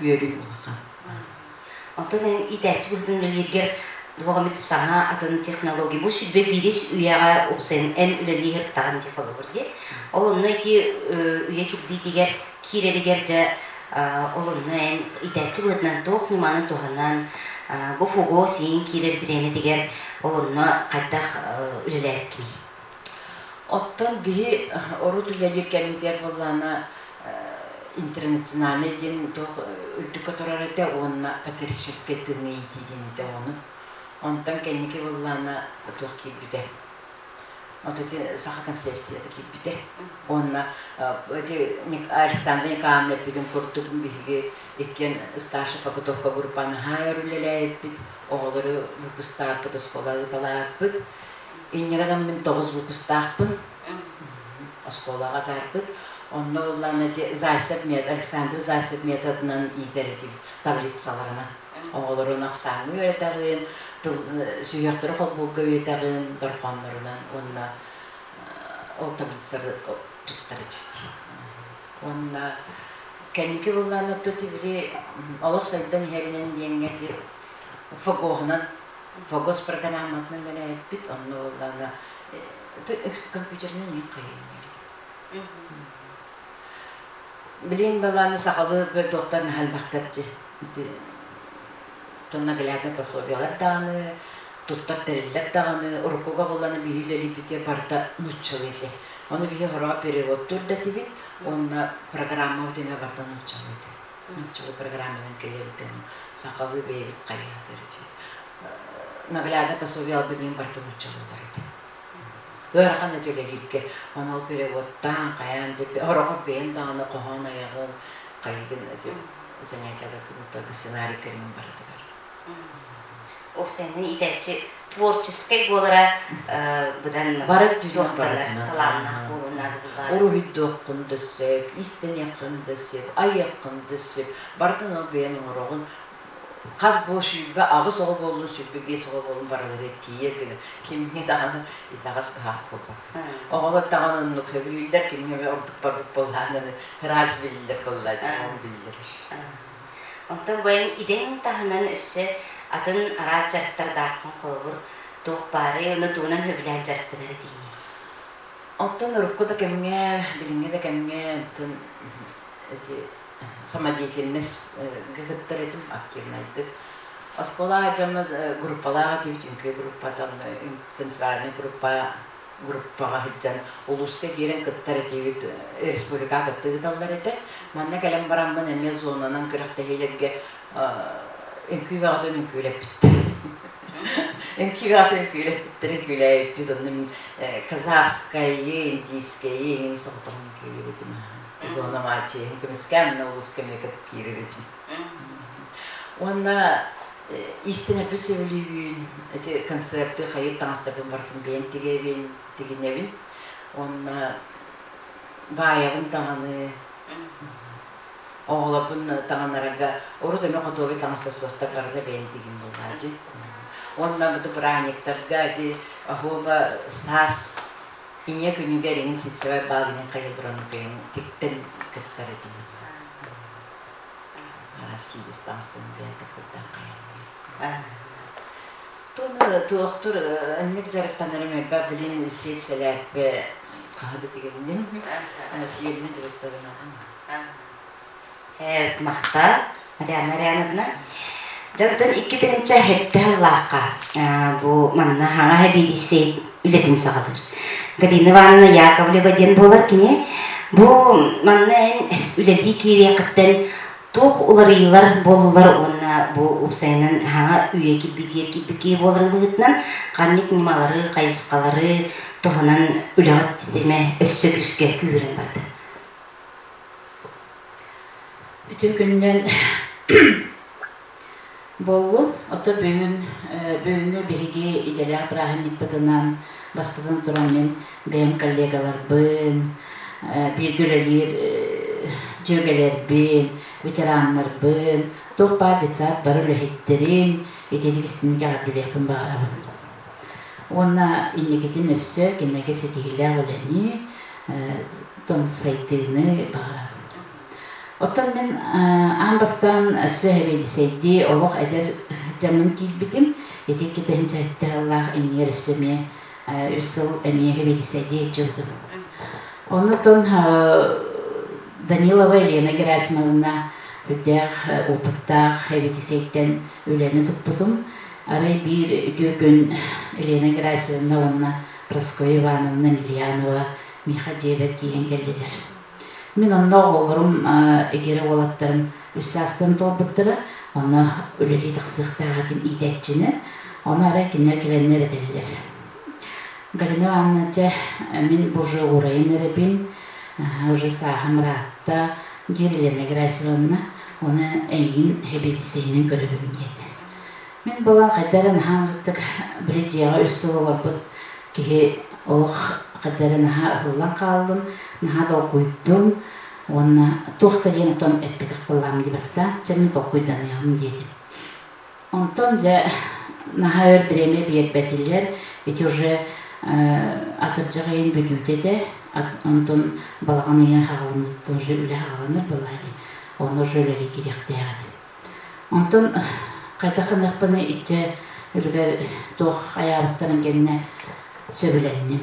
büyülü bulaka. Ondan İderçi buğdan ülelger doğamit sana adın teknoloji bu sübbe biris üyağa olsan en üleli hırtağın tefalır diye. Onunla iti üye bitiger kireligerce onunla en İderçi buğdan doğuk numanın doğanan bu fugo sin kirel bireme diger onunla kaydak ülelerkini. Оттон биһи ору туйалир кемитер боллана интернациональный ден тох үддүкө турарыта онна патрический тыны ити денде оны. Онтан кенники боллана тох кибите. Ототи саха концепция кибите. Онна эти Александр Николаевна бидин курдук биһиги экен старший по готовка группаны хайрулелейбит. Оголору выпустарпыт, осколары талааппыт. Иннегадан мен 9 выпустарпын. Осколага тарпыт. Онна олланы Зайцев метод, Александр Зайцев методынан итеретив таблицаларына. Оголору нақсаңы өретағын, сүйектірі қолбуға өретағын дұрқанларынан онна ол таблицары тұттары жүті. Онна кәнеке болланы тұты біле олық сайдан хәрінен денгеті фогоғынан, фогос программатынан гәне әппіт, онна олланы компьютерінен ең қайын. Билин баланы сақалы бір доқтарын хәлбақтатты. Тонна гэләді пособиялар дағаны, туттар тәрілер дағаны, ұрқуға боланы бейілері бите барда нұтчылыйды. Оны бейі ғыра перевод тұрда тибит, онна программа өтеме барда нұтчылыйды. Нұтчылы программаның келерден сақалы бейбіт қайғадыр. Нагляда пособиял білген барда нұтчылы барды. Өрәқан өтелерікке, оны ол переводтан қаян деп, ұрығы бейін дағаны қоған аяғын қайығын зәңәкәді күнітті сценарий көрінің бардығар. О, сенің идәчі творческий болара бұдан доқталар таланнақ болынады бұлар. Ұру үйді оқын дөсіп, істен яқын дөсіп, ай яқын дөсіп, бардың ол бейінің ұрығын қаз бұл шүйбі, ағы соғы болын шүйбі, бей соғы болын баралары тиегіні. Кеміне дағаны итағыз бұғаз болу. Оғылы дағаны нүксе білілдер, кеміне ордық барбық болғанын, раз білілдер болғай, жауын білілдер. Онтан бұйын иден тағынан үсі атын раз жарттар дақын қылғыр, тоқ бары, оны туынан хөбілән жарттылары дейін. Оттан ұрыққы да кеміне, біліңе де кеміне самодеятельность гыгыттар этим активнайды. Оскола айтамы группалага тивчинке группадан интенсивный группага хиджан улуска кирен кыттар этивит республика кытты даллар эте. Манна калем барамын эме зонанан кырактагелерге инкубатор инкүлеппит. Инкубатор инкүлеппит онун казахская, индийская, инсоктон инкүлеппит. Зона мачи, көмескән улусками кириритим. Онна истина присевлюин эти концерты хайып таңстапын бартын бен тигевин тигиневин. Онна баягын таңаны оғлапын таңанарага орутеме готовы таңстасуақта барды бен тигин болғажы. Онна бұты праниктарға эти ахуба сас ине күнүгө реңин ситсебай балгinen кайылдыраны көйін тиктен кыттар этим. Россия дистанцияны бенті кыттар кайылмай. Тоны туақтыр, әннік жарықтанарым әбі білін сетселәп қағады дегеннен сиелінің жарықтарына. Мақта, Мариана. Жақтан 2-тінші әтті Аллахқа бұл манна хаңа әбейдесе үлетін сағалыр. Галина Ивановна Яковлева ден болар кене, бұл маннайын үлелі кейре қыттен тоқ оларыйлар болулар онна бұл ұпсайынан хаңа үйекі бедеркі бүкей боларын бұғытынан қаннек немалары, қайысқалары тоғынан үлағат тетеме өссі күске күйірін барды. Бүтін күннен болу, оты бүйіні бігі иделя Брахимит бұдынан бастыдан тұран мен бәйім коллегалар бін, білгілер жөгелер бін, ветеранлар бін, тоқпа детсат бары үліхеттерін, етелік істінге ғадделепін бағарабын. Онна иннекетін өссі, кеннеге сетігілі оләні, тон сайтыны бағарабын. Оттан мен анбастан өссі әбейдісейді, олық әдер жамын кейбітім, етек кетен жайтты Аллах әнер өссіме үсіл әмеге әбейдісейді жылдым. Онытын Данилова Елена Герасимовна үддәқ, опыттақ әбейдісейттен өлені тұппыдым. Арай бір күн Елена Герасимовна онына Проскоя Ивановна Мильянова, Миха Дебет киен келдилер. Мен онна оғолырым егері олаттарым үссастан толбыттыра, оны өлелі тақсықтағатым идәтчіні, оны ара кеннер келеннер edelilер. Галина Ивановна, мен бұжы урайын әребін, уже сағым ратта Герелена Грасиловна, оны әйін хебедісейінің көрібім еді. Мен болан қайдарын хаңлықтық білетияға үссі олар бұд, кеге олық қайдарын ағылан қалдым, наға да оқойдым, оны тоқта ден отон әппедік болам дебаста, жәмен тоқойдан яғым дедім. Онтон жа наға өр біреме бейет бәтілер, беті уже атыржағайын бүдуде де, онтон балған ең хағалыныттың уже үлі хағалыныр болады. Оны уже өлері керекті ағады. Онтон қайта қынықпыны итче үлгер тоқ аяғыттарын кеніне сөбіленнем.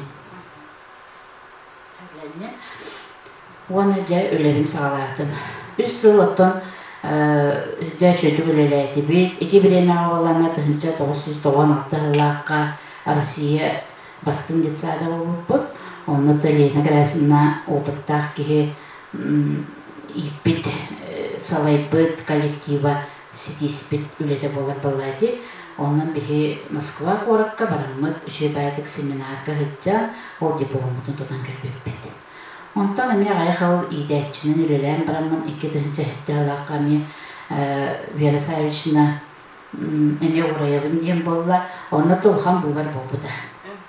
Оны жа өлерін сағалатым. Үш сыл оттон жа чөйді өлеләйті бейт. Эти біреме ағалана тұхынша 996 ғылаққа Россия бастың детсады болып бұд. Оны төлейіні кірәсіна опыттақ кеге иппет салайбыт коллектива сетиспет үлеті болар болады. Онын бігі Москва қорыққа барамыд үші бәйтік семинарға ғытжан ол дипломытын тұтан кірбеппет. Онтан әме ғайқыл идәтчінің үлелән барамын 2-ті ғылаққа әме Вера Савична әме орайығын дем болла. Оны тұлған бұлбар болбыда.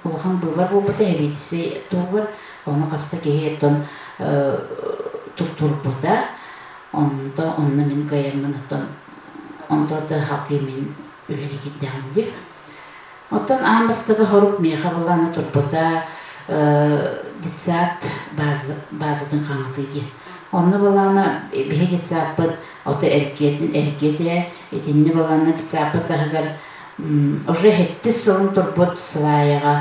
Улхан бұлбар болбыда әбетісі тұғыр. Оны қаста кеге еттон тұқтыр бұда. Онда онны мен қайырмын ұттан. Онда да халқы мен үлелі кеттіғым деп. Оттан амбастығы ғұрып меға боланы тұрбыда детсат базадың қаңытыге. Онны боланы бе детсат бұд, оты әркеті, етінні боланы детсат бұд тағығар уже хетті сылын тұрбыд сылайыға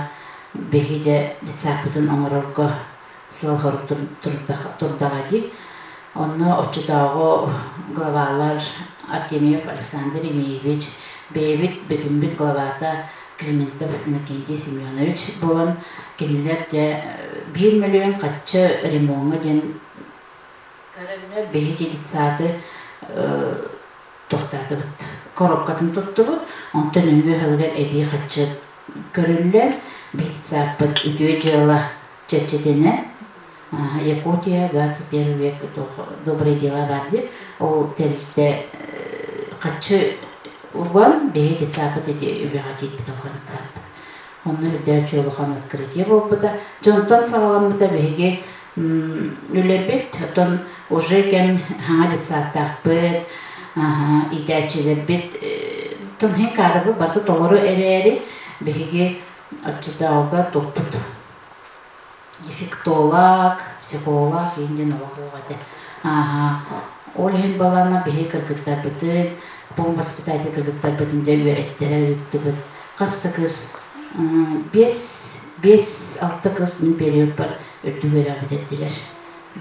беге детсат бұдың оңырырғы сыл ғұрып тұрдаға деп. Онны отчытағы главалар Артемьев Александр Емеевич, бейбіт бүтінбіт главата Климентов Иннокентий Семенович болан кенелер де 1 миллион қатшы ремонға ден көрінер бейге детсады тоқтады бұд. Коробкатын тұтты бұд, онтан үңгі ғылғар әбей қатшы көрінлер бей детсад бұд үдеу жылы чәчедені Якутия, 21 век, добрые дела варди. Ол тервите қатшы урган, бейі детсапыт еде үбеға кетпеді олған детсапыт. Оны үдәу чөйліған открытие бол бұда. Жонтан сағалан бұда бейге үлербет, тон уже кәм хаңа детсаттақ бұд, идәчелер бет. Тон хен кады бұл барды толыру әрі бейге отчыдауға тоқпыды. Дефектолог, психолог, енден олағылғады. Ол хен балана бейі кіргіттар бұтын, бом воспитатель кіргіттар бұтын жа үйереттері өтті бұд. Қасты қыз, 5-6 қыз мен период бар өтті өре әбідеттілер.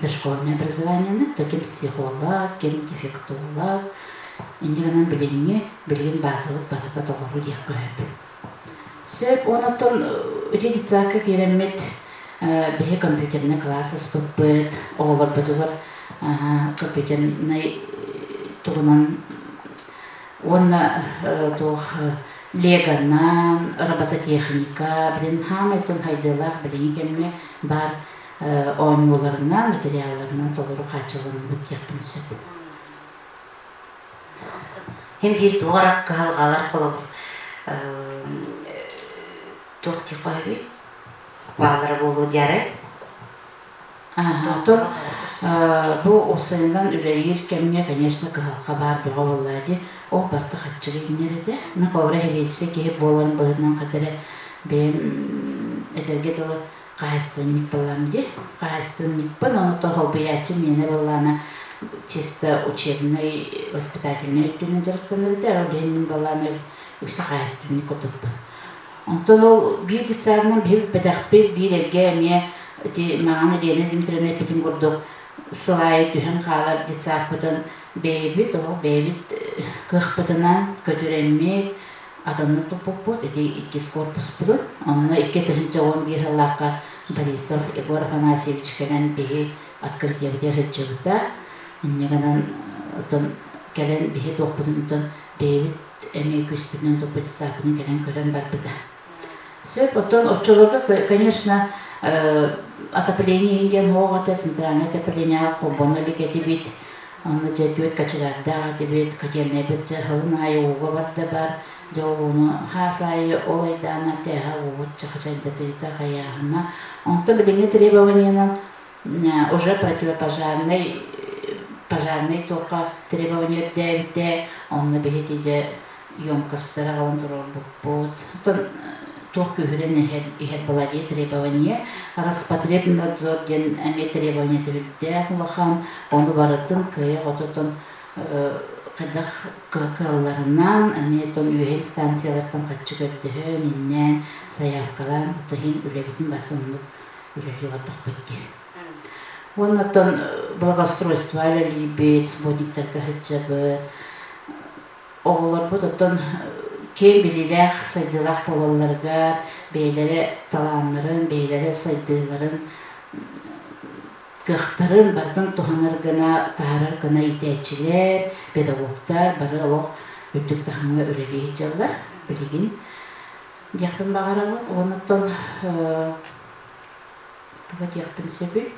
Дошкольное образованияны, то кем психолог, кем дефектолог. Ендігінен білген базылық барата толару дек көйіп. Сөп, онаттан редицақа керемет бе компьютерный класс спыппыт, оғылар бұдығыр компьютерный тұғынан оны леганан, робототехника, білін хамайтын хайдылақ білін кәлме бар ойнуларынан, материалларынан толыру қачылығын бұд екпін сөп. Hem bir doğarak kağılğalar qılıb toqti qoybi bağları bolu diyarı. Bu осындан үләйір кәмге, конечно, кығылға бар бұға болады. Ол барты қатшыры инереді. Мен қауыра хелесі кейіп боларын бұғынан қатыры бәйім әтерге дылы қағыстырынник болам де. Қағыстырынник бұн, оны тоғыл бұятчы мені болана чисто учебный, воспитательный өттінің жарықтанырды. Әрі боланы өсі қағыстырынник отып бұн. Онтан ол бір детсарынан бір бәдәқпет бір әрге әме мағаны Лена Дмитриевна Петин көрдік сылай түхін қалар детсар бұтын бейбіт, ол бейбіт қық бұтынан көтіренмек, Аданны туппут, эти иккис корпус булут. Онна 2011 еллакка Борисов Егор Афанасьевич келен бии открытие битержибита. Негенен отон келен бии топпунтон бейбит эми күспүнөн топпутсапын келен көрөн барбыта. Сөп отон очолорго, конечно, отопление инген хоогата, центральное отопление комбоны ликетибит. Онны жетүет качыларда дебит, котельный бит хылын айууга барда бар. Жолуну хасайы олайдана теха уут чахачайда тейта хаяхана. Он-то билинге требованиянан уже противопожарный только требования дэвте, он на бихетиде емкостера он турбут. То кюхрен ихет балади требования, Роспотребнадзор ген ами требования тевидде лахан, он барытын кыя ототон кадах калларынан аметон үйен станциялардан качы көрдөһөн иннен саяркалан тохин үлебитин батынны үлелилардак бетти. Оннотон благоустройство либет субботниктарга хыджабы оголор бутотон кем билилер сайдылах болаларга бейлери таланларын бейлери сайдыларын кыхтарын бартын туханар гына таарар гына итечилер педагогтар бары олох үттүк тахымга өрелии жаллар билигин яхпын багарабын онотон тугат яхпын сөбү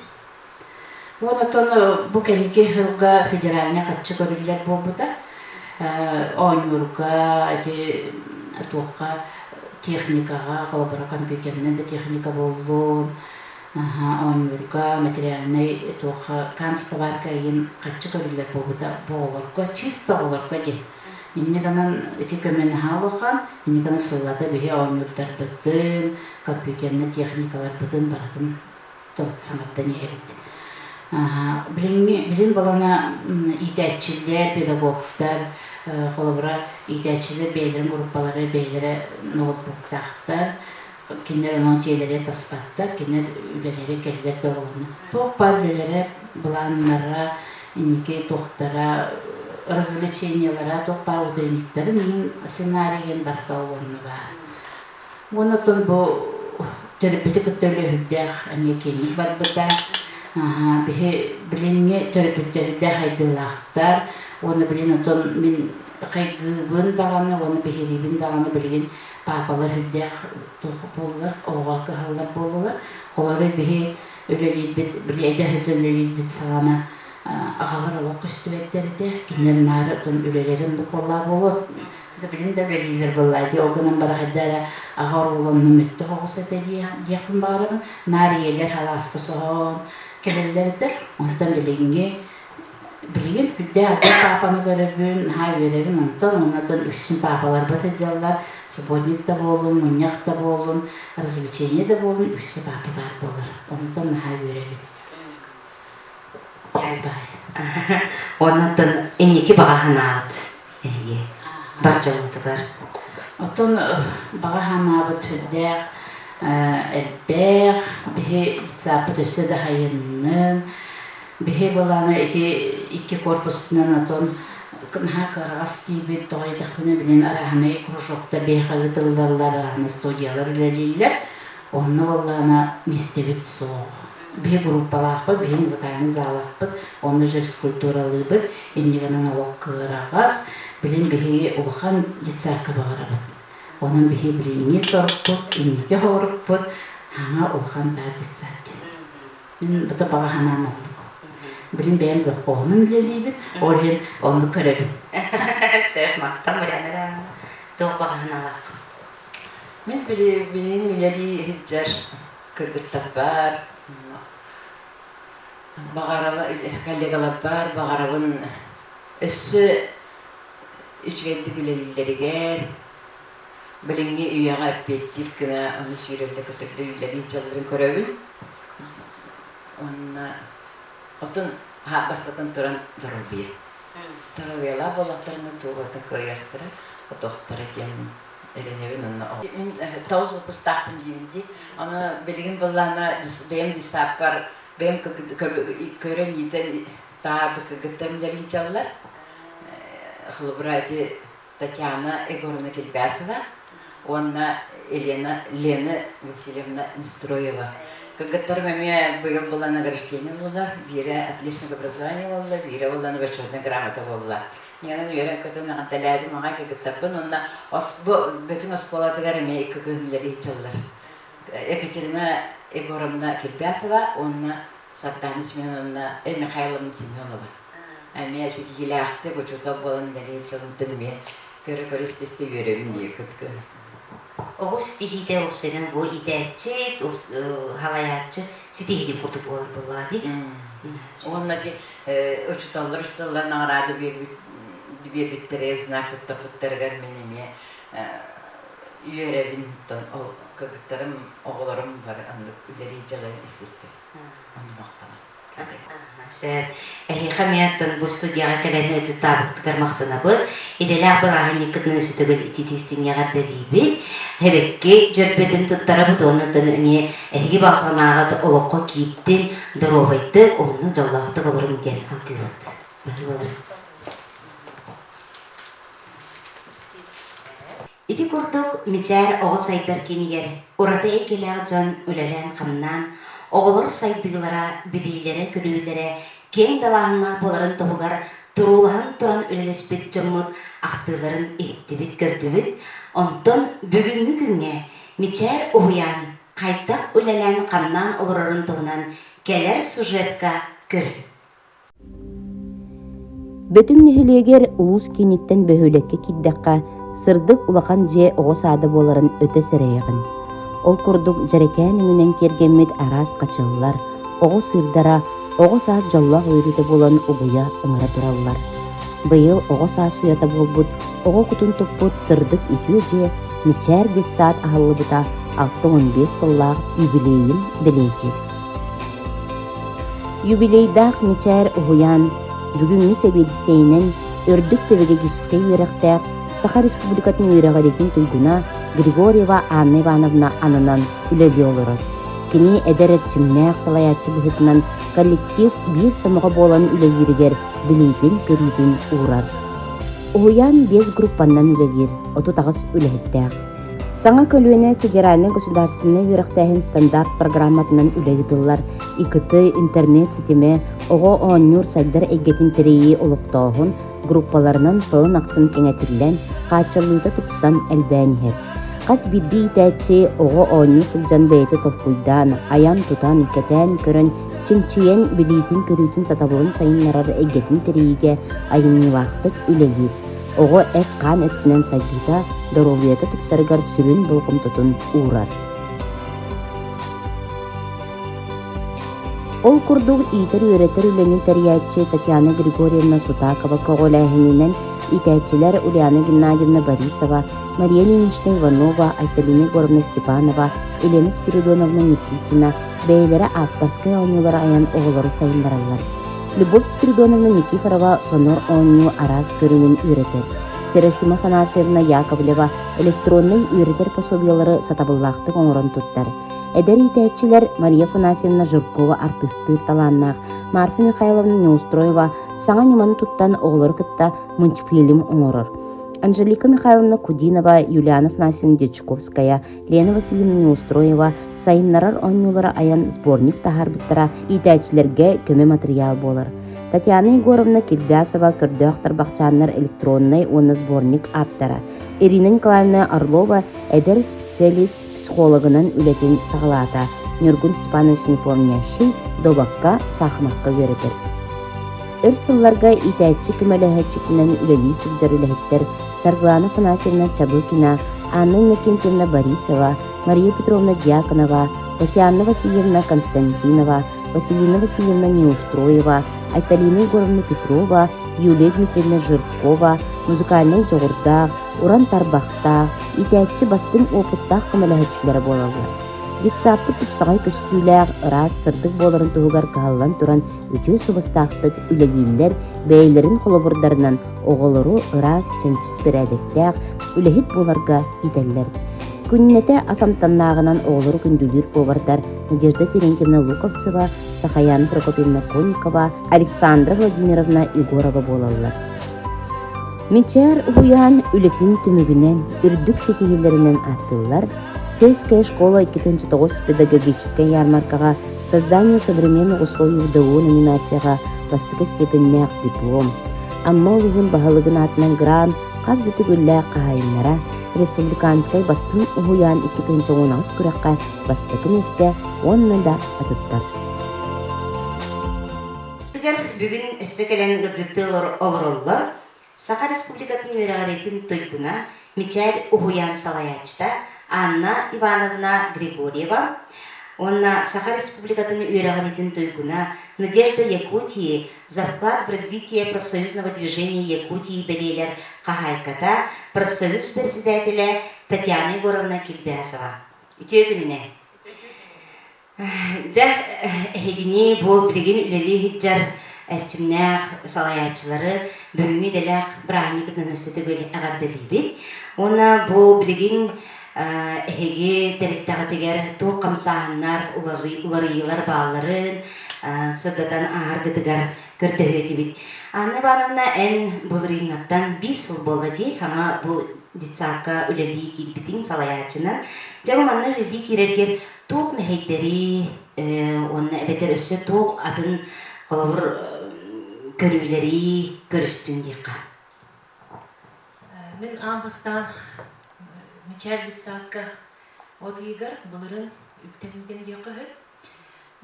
онотон бу келики хылга федеральный катчы көрүлөр болбута ойнурга туокка техникага колобора компьютеринен де техника болдун ойнурга материальный туокка канцтоварка ин катчы көрүлөр болбута боолорго чисто болорго ди иннеганан этикемен халохан иннегана сыллада бихи ойнурдар бытын компьютерный техникалар бытын баратын санаттан ебит билин балана итәчилер педагогтар колобра итәчилер бейлерин группалары бейлери ноутбуктактар кинер онон жээлери таспаттар кинер үлелери келдер доголуна токпар үлелери буланнара инники тохтара развлечениялара токпар утренниктери менин сценарийген барталуну бар онотон бу төрөбүтү көтөлө хүддэх амекени барбыта бихи билинге төрөбүттөрүдө хайдылактар оны билин отон мен кайгыбын даганы оны бихирибин даганы билген папалар хүддэх болулар оога кыһаллар болулар олары бихи өлөлийбит билейде хыжылөлийбит сагана агалар олок көстүбектерде кинер нары отон үлелерин буколлар болот билин да белилер боллайди огунан барахадара агар улонну мүттө хогусетеди якын баарыбын нариелер халаскы соон келелерде онтан билигинге билген бүдде абы папаны көрөбүн хай беребин онтан онатон үксүн папалар батыжаллар субботник да болун муньяк да болун развлечение да болун үксү папалар болар онтан хай беребин бай Оннотон энники багаханаат бар жолутугар отон багаханаабыт хүддэх элбэх бихи цапыт өссө да хайыннын бихи баланы ики корпуспунан отон кынха карагас тийбит тоойдахпыны билен араханы кружокта бейхагытылларлар араханы студиялар үлелилер онны баллана мистебит соох бихи группалаахпыт бихи музыкальный залаахпыт онны же физкультуралыйбыт иннигенен олох кырагас билен бихи улахан лицарка багарабыт onun bihi birini soruput, inniki horuput, hana ulhan tazitsat. Ben bu da bağa hanan olduk. Bilin benim zokkoğunun lelibit, orhin onu körebin. Söp maktan bilenler doğ bağa hanalak. Men bilin üyeli hiccar kırgıtlar var. Bağaraba kollegalar var, bağarabın üssü üçgendik ülelilleri gel. Bilingi üyaga öpettik kına onu sürevde kötülü üyeleri çalırın körevin. Onna otun bastatan turan darabiya. Darabiyalar bolaklarını tuğrata koyartıra. O tohtara ken elenevin onna. Min tavuz bu pıstakın giyindi. Onu bilgin bolana benim disapar benim kören yiten daha bu kıgıtlarım jali çallar. Xılbraydı Татьяна Егоровна Кельбясова, Лена Васильевна Нестроева. Когда мне было награждение, Вера отличное образование, Вера была почетная грамота. Я уверена, что на анталяде мага когда-то bütün ospolatıgar meyke günleri çallar. Екатерина Егоровна Кельбясова, онна Саттан Семеновна, Михайловна Семенова. Мен сетигилахты көчөтө болон дали çaldım мен. Көрөкөрүстүстү көрөмүн екытка. Оғыз стихиде опсенен бұл идәтчет, халаятчы, стихиде құртып олар болады. Онна ди учуталар награды бирбиттере знак туттапыттаргар менеме үйөрөбүн ол кыгыттарым оголорум бар аны үлери жалай истесте. Аны мактана. Хамияттан бұл студияға кәләне тұтабықтығар мақтана бұр. Иделәқ бір ағын екітінің сүтігіл итетестің яғады бейбет. Хебекке жүрбетін тұттары бұд онытын өме әйгі бақсанағады олыққа кейттен дұробайды оны жаулақты болырым ден алкүйет. Ити құрдық мечәр оғы сайдар кенігер. Ората екеләғ жан үләлән қамнан, оғылыр сайдығылара, бідейлері, күлейлері, кен далағына боларын тоғығар, тұрулағын тұран үлелеспет жұрмыд, ақтыларын ектібет көрдібет, онтон бүгінгі күнге мечәр ұғыян, қайтақ үләлән қамнан олырарын тоғынан келер сюжетка көр. Бөтін нөхілегер ұлыс кенеттен бөхөлекке киддаққа сырдық улахан же оғысады боларын өте сірейіғін. Ол күрдік жарекән үңінен кергенмет арас қачылылар, оғы сырдара, оғы саат жаллақ өйріті болан ұбыя ұңыра тұралылар. Бұйыл оғы саат суята болбұд, оғы күтін тұппұд сырдық үтіе же, мечәр бет саат ағылы бұта 6-15 сыллақ юбилейін білейді. Юбилейдақ мечәр ұғыян, бүгінгі себедістейінен өрдік төбеге жүзге үйріқтәқ, Саха Республикатын үйрәғалетін түлгіна Григорьева Анна Ивановна анынан үлелі олырыр. Кені әдәрет чимнәқ салаятчы бұхытынан коллектив бір сомыға болан үлелерігер білейден көрейден ұғырар. Уян 5 группаннан үлелер, оту тағыз үлелеттәқ. Саңа көлуіне федеральный государственный үйрәқтәхін стандарт программатынан үлеледілар. Икыты интернет сетеме оғы оңнюр сайдар әйгетін тірейі олықтауғын группаларынан пылын ақсын кеңетілден қачылыйда тұпсан әлбәнігер. Қас бидді итәтші оғы оңню сылжан бәйті толқуйдан, аян тұтан кәтән көрін, чынчиен білейтін көрүйтін сатабылын сайынларар әйгетін тірейіге айынны вақтық үлелер. Оғы әк қан әтсінен сайдыда доролуяты тұпсарығар сүрін болқым тұтын ұғырар. Ол күрдіг итер үйретер үленін тәриятчы Татьяна Григорьевна Сутакова көғіләхінінен итәтчілер Ульяна Геннадьевна Борисова, Мария Ленинична Иванова, Айталина Егоровна Степанова, Елена Спиридоновна Никитина, бәйлері Аспарскай оңылары аян оғылары сайындаралар. Любовь Спиридоновна Никифорова сонор оңы араз көрінін үйретер. Серафима Фанасьевна Яковлева электронный үйретер пособиялары сатабыллақты оңырын тұттар. Эдер итәтчілер Мария Фанасьевна Жиркова артысты таланнақ, Марфа Михайловна Неустроева саңа неманы туттан оғылыр кытта мультфильм оңырыр. Анжелика Михайловна Кудинова, Юлиана Фанасьевна Дечковская, Лена Васильевна Неустроева сайыннарар оңылары аян сборник тахар бұттара итәтчілерге көме материал болыр. Татьяна Егоровна Кельбясова көрдөқтар бақчанлар электронный оны сборник аптара. Ирина Николаевна Орлова эдер специалист психологынан үлетін сағылата. Нюргун Степанович Непомнящий добаққа сақымаққа өретір. Өрсылларға итәтчі күмәләхәтчікінен үлелі сілдіріліхеттер Сарглана Фанасьевна Чабыкина, Анна Иннокентьевна Борисова, Мария Петровна Дьяконова, Татьяна Васильевна Константинова, Василина Васильевна Неустроева, Айталина Егоровна Петрова, Юлия Дмитриевна Жиркова, музыкальный жоғырдақ, Уран Тарбақта, итәтчі бастың опыттақ күмәләхәтчілері болалар. Детсапты тұпсағай көстүйләр, ырас сырдық боларын тұғығар қағалан тұран өте сұбыстақтық үлелейлер бәйлерін қолыбырдарынан оғылыру ырас чәнчіс бір әдеттәқ үлехет боларға итәлілер. Күннете асамтаннағынан оғылыру күнділер повардар Надежда Терентьевна Луковцева, Сахаяна Прокопьевна Конникова, Александра Владимировна Егорова болалар. Мичер уян үлекин түмүгүнен үрдүк сетигилеринен аттылар. Сельская школа 2009 педагогическая ярмаркага создание современных условий ВДУ номинацияга бастыкы степеннях диплом. Амма улугун баһалыгын атынан грант каз бүтүгүллэ каайыннара республиканскай бастын уян 2016 күрәккә бастыкын эсте онна да атыттар. Бүгүн өссөкелен гыджыты олороллор Саха Республикатын верагаретін тойгуна Мичаль Ухуян Салаячта Анна Ивановна Григорьева, онна Саха Республикатын верагаретін тойгуна Надежда Якутии за вклад в развитие профсоюзного движения Якутии Белелер Кахайката, профсоюз председателя Татьяна Егоровна Кильбясова. Үтөгүнне. Да, хегини бу билген үлели хиджар әрчімнәқ салаячылары бүгінгі дәләқ бірағыны күтін өстетігіл ағардылыбет. Оны бұл білген әхеге дәреттағы тегер тоқ қамсағынлар, уларыйлар бағаларын сыдатан ағарғыдығар көрді бет. Анны бағымна ән бұл рейнаттан 5 жыл болды дей, хама бұл дитсаққа үлелі келбетін салаячынан. Жағыманны үлелі керергер тоқ мәхейдері, оны әбетер өсі тоқ адын қолабыр көрүлери көрүстүн дейқа. Мен амбастан мичар дитсаққа одыйгар бұлырын үктемден дейқығыр.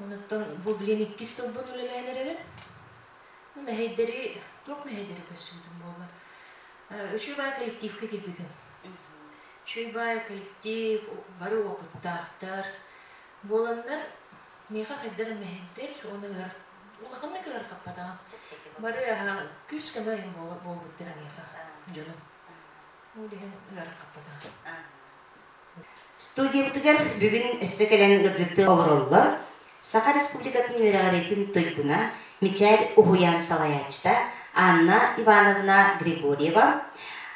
Онықтан бұл білен 2 столбын өлеләйнеревен. Мәхейдері, тоқ мәхейдері көсілдің болар. Үші бай коллективке кебігін. Үші бай коллектив, бары оқыттақтар. Боландар, меға қайдар мәхейдер, оны улаханны кыгар каппада. Бары күз кемайын болбуттыран еға. Жоным. Улихен кыгар каппада. Студиялтыгар бүгін өссөкелен гыджыты олороллор Саха Республикатын верагаретін тойгуна Мичаль Ухуян Салаячта Анна Ивановна Григорьева,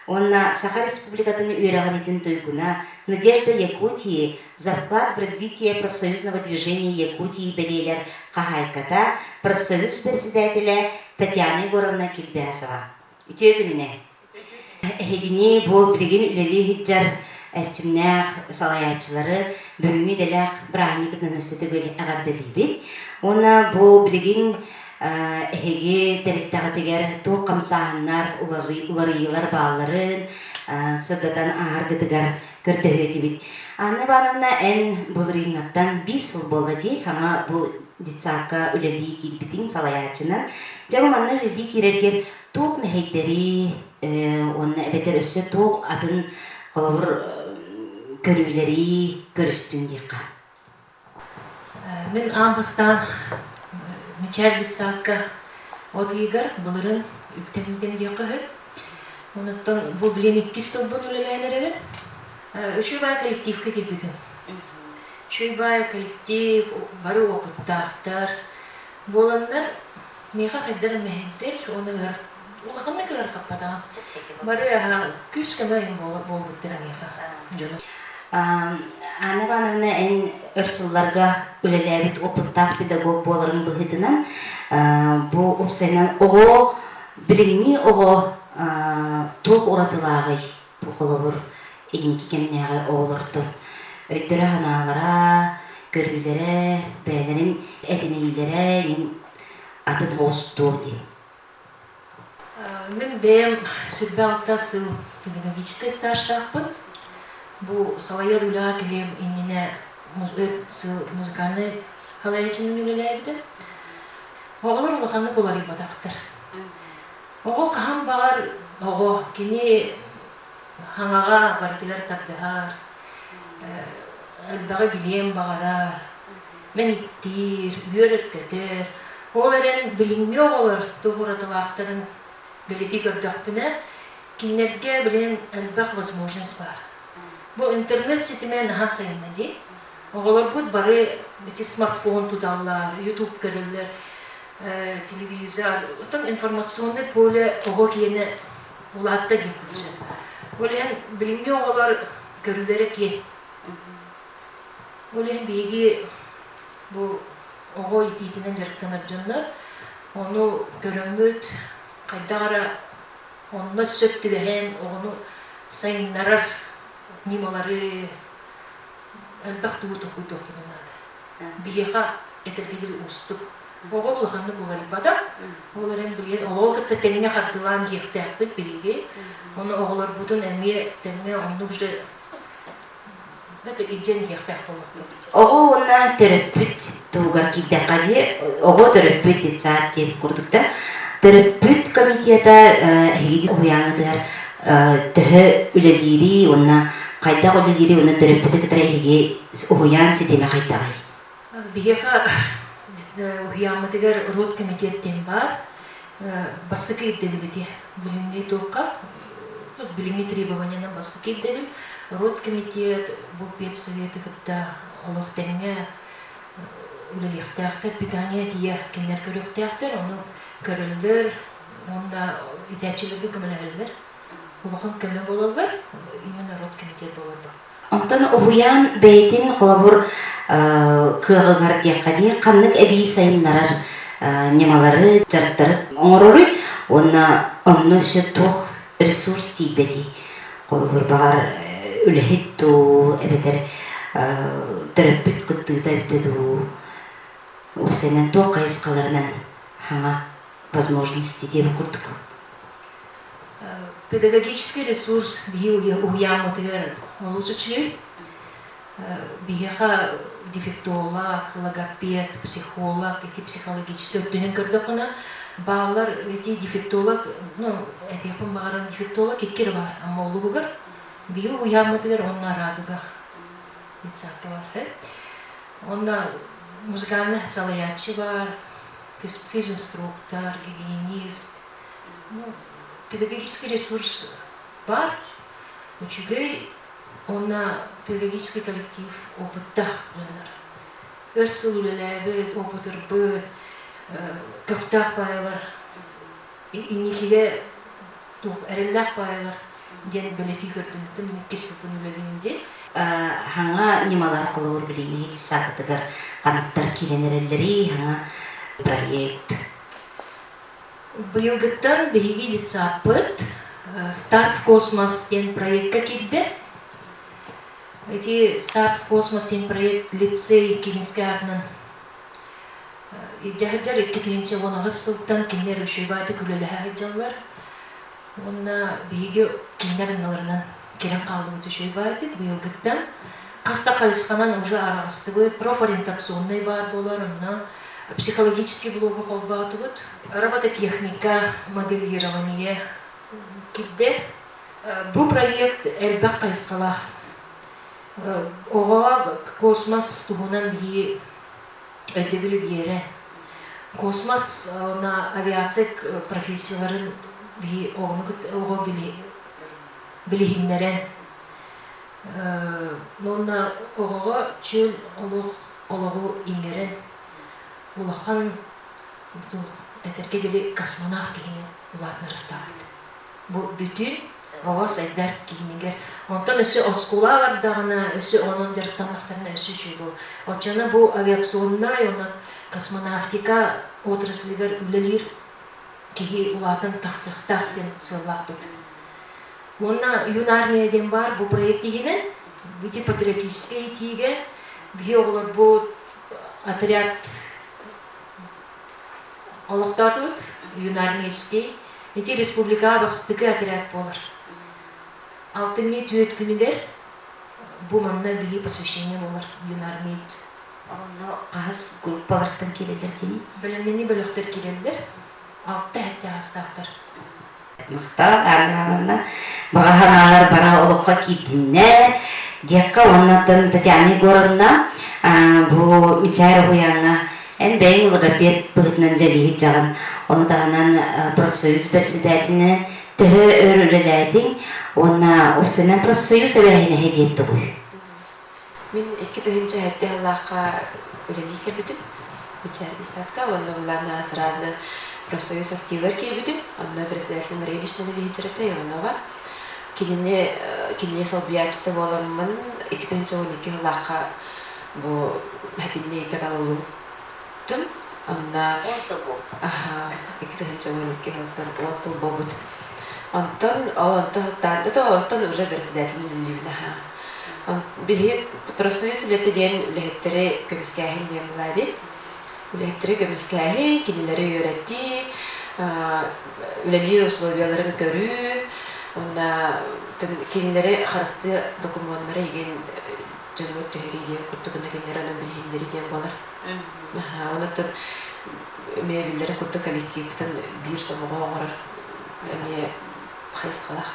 онна Саха Республикатын верагаретін тойгуна Надежда Якутии за вклад в развитие профсоюзного движения Якутии Белелер Кахайката, профсоюз председателя Татьяна Егоровна Кильбясова. Үтөгүнне. Хегини бу билген үлели хиджар әрчімнәқ салаячылары бүгінгі дәләқ бірағыны күтін өстетігіл ағардылыбет. Оны бу білген әхеге дәреттағы тегер тоқ қамсағынлар, уларыйлар бағаларын сыдатан ағарғыдығар көрді бет. Анны бағымна ән бұл рейнаттан 5 жыл болды дей, хама бұл дитсаққа үлелі келбетін салаячынан. Жағыманны үлелі керергер тоқ мәхейдері, оны әбетер өсі тоқ адын қолабыр көрүлери көрүстүн дейқа. Мен амбастан мичар дитсаққа одыйгар бұлырын үктемден дейқығыр. Онықтан бұл білен 2 столбын өлеләйнеревен. Үші бай коллективке кебігін. Үші бай коллектив, бары оқыттақтар. Боландар, меға қайдар мәхеттер, оны улаханны кыгар каппада. Бары күз кемайын болбуттыран еға. Жоным. Анна Ивановна ән өрсулларға үлеләбет опыттақ педагог боларын бұғыдынан бұл опсайнан оғы біліңні оғы тоқ ұратылағы бұл қолабыр әйнекі кемнеғі оғылырды. Өйдері ғаналара, көрілері, бәлерін әдінейлері атын ғосту дейін. Мен бәйім сүрбе алтасы педагогический стаждақпын. Бұл салайыр үліға келем иніне музыкальный халайчының үліләйді. Оғылар ұлықаны қолары бадақтыр. Оғы қағам бағар, оғы кені хаңаға баркелер тардығар, әлбағы білем бағарар, мен иттір, үйер өркетер. Оларын біліңме оғылар тұғыратылақтарын білеті көрдіқпіне, кейнерге білен әлбақ возможность бар. Бұл интернет сетімен наға сайынна де. Оғылар бұд бары смартфон тұдалар, YouTube көрілер, телевизор, отын информационный поле оғы кейіне ұлатта ген күлсі. Олен білімге оғылар көрілері ке. Олен бейге бұл оғы етейтінен жарықтанып жанлар, оны көрімөт, қайдағара Онно сөттүлэһэн оҕону сайыннарар нималары элбах тугу тохуйдуохтунунада. Биеха этергедил устук. Оҕо булаханны буларибада. Оларен билген олоокытта теңне хардылаан диэхтээхпит бириги. Оны оҕолор бутун эмие теңне онну уже это иден диэхтээх болукту. Ого онна төрөппүт тугар кигдакади ого төрөппүт дитсаат деп курдукта. Төрөппүт комитета хиги уяңыдыр төһө үлелири онна кайда үлелири онна төрөппүт кытара хиги уян ситеме кайтагай. Биеха уяңыдыгар рот комитеттен бар. Бастыкы иддебилити билимни тоққа билимни требованияна бастыкы иддебил. Рот комитет бу педсоветы кытта олохтеңе үлелихтээхтер питание тия кинер көрөктээхтер ону көрөлдөр онда итячилерге көмөлөлөр. Улахан көмө бололар именно рот комитет болорду. Онтон уян бейтин колобур кыгыгар диякади каннык эби сайыннарар немалары жарттары оңорору онна онно тух ресурс тийбеди колобур багар үлэхитту эбетер төрөппүт кыттыыта битеду усенен туох кайыскаларынан хаңа возможности деп курдук. Педагогический ресурс бии уяңытыгар олусучу биеха дефектолог, логопед, психолог, эти психологический өттүнен көрдөкүнө баалар эти дефектолог, этепин багаран дефектолог эккер бар, амма олугугар бии уяңытыгар онна радуга лицата бар. Онна музыкальный салаячы бар, физинструктор, гигиенист. Педагогический ресурс бар, учугай онна педагогический коллектив опыттах дөнөр. Өрсүл үлеләбит, опытырбыт, көктах байлар, иннихиге әреллах байлар, ден белети көрдүнтім, кесілпін үлелігінде. Хаңа немалар кылуур билини сагытыгар канаттар киренерелери хаңа проект. Быйылгыттан беги лицапыт «Старт в космос» ден проектка кирди. Эти «Старт в космос» ден проект лицей Киринский атынан. Жахаджар 2019 сылтан кинер үшөйбайды күлөлөһө жаллар. Онна беги кинер наларынан керен калды үшөйбайды быйылгыттан. Каста кайысканан уже арагыстыбы профориентационный бар болар, онна психологический блогы холбаатыбыт, робототехника, моделирование кирде. Бу проект элбак кайыскалах. Ога космос тугунан бии өйдөбүлү биере. Космос на авиация профессияларын бии ого билихиннерен. Нонна ого чөл ологу иңерен. Улахан этерге дели космонавт кийини улатнырыктабыт. Бу бүтүн оғас айдар кийинигер. Онтан өсі оскула бар дағына, өсі онын жарықтамақтарына өсі чүйбу. Отчаны бу авиационный, онын космонавтика отраслигер үлелер кихи улатын тақсықтақ ден сыллақпыт. Онна юнармияден бар бу проект дегенен, бүті патриотический тиге, бі оғылар бу отряд олықтатыд, юнармейский, эти республика бастықы отряд болар. Алтынне түйет күнігер, бұл маңна бігі посвящение болар, юнармейц. Оны қағыз группалардан келелер дейін? Білімнені бөліқтер келелер, алтта әтті астақтар. Мақтар, арнағанымна, бағаханалар бара олыққа кейдінне, декка оннатын Татьяна Егоровна, бұл Мичайра Хуяңа, en бәйін логопед бұғытынан жәлейіп жағын. Оны дағынан профсоюз председателіне түхі өріліләдің, оны ұпсынан профсоюз өрәйіне хедетті ғой. Мен 2 түхінші әдді Аллахқа өлелей келбітін. Мүчәрді сатқа, оны оларына сразу профсоюз активер келбітін. Оны председателін рейдішін өлелей жүрді, онова. Келіне сол бұячты боламын 2 түхінші 12 Аллахқа бұл әдінне каталылу. Онда 10 жыл бол. Аха, 2-12 жылдан 10 жыл болбут. Онтон уже председатель Ливнаха. Он бихет профсоюз үлетеден үлеттери көміскәһин дем лади. Үлеттери көміскәһи кинилери өйрәтти, үлелер условияларын көрүү, онда кинилери харысты документлары еген жөнөт төгөрүгө куртугуна кинилерин билгендери дем болар. Онтон мебеллери куртук коллективтен бир сомого оңорор. Эме хайсқалақ.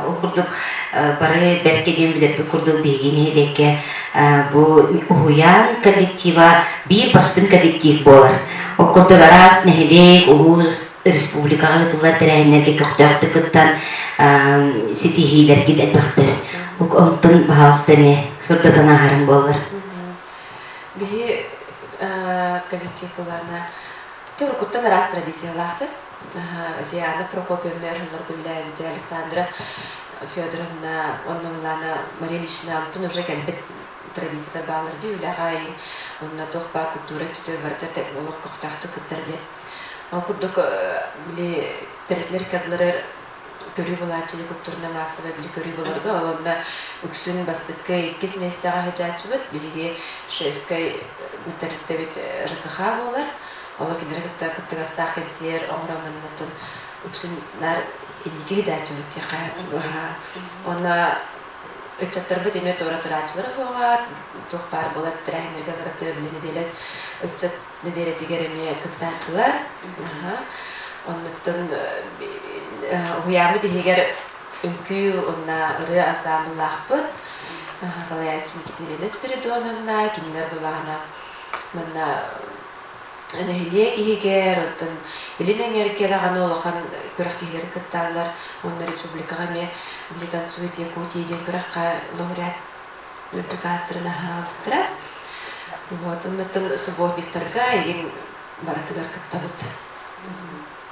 Ол курдук бары беркеден билеп курдук бегин элекке бу уян коллектива бир бастын коллектив болар. Ол курдук арас нехелек улус республикага гытылар терәһиннәргә көктөктө кыттан ситихилер гидеп бактыр. Онтон баһастыме сурдатана харым болар. Бихи коллектив буларна тур куттан арас традицияласы. Диана Прокопьевна, Нургулляевна, Александра Федоровна, Оннулана, Мария Ильична, тун уже кәлбет традиция балырды, үләғай, онна тоқпа культура түтер барда тәкмолық қоқтақты күттірді. Күрдік біле тәрітлер кәрлері көрі болачылы культурна масыва біле көрі болырға, онна үксін бастыққа 2 месттаға хәжатчылық, білеге Шевскай тәріттәбет ЖКХ болар. Ола килер кыттыга стак кетсер, оңраманнатын үксүннар индике хижачылык тияка. Она өтчаттарбы деме тора турачылар бога, тухпар болат тренерге баратыр билени делет. Өтчат неделе тигереме кыттачылар. Оннан уямы дегер үнкү онна ыры ансамблахпыт. Салаячын китнеренес Спиридоновна, кинер булана. Манна Нехиле игер, оттон билинен еркеле гана олахан көрәктелер кытталар, онна республикага ме билетан сует Якутия ден көрәкка лауреат өлтүкаттырына хаалтыра. Вот, оннан субботниктарга еген баратыгар кыттабыт.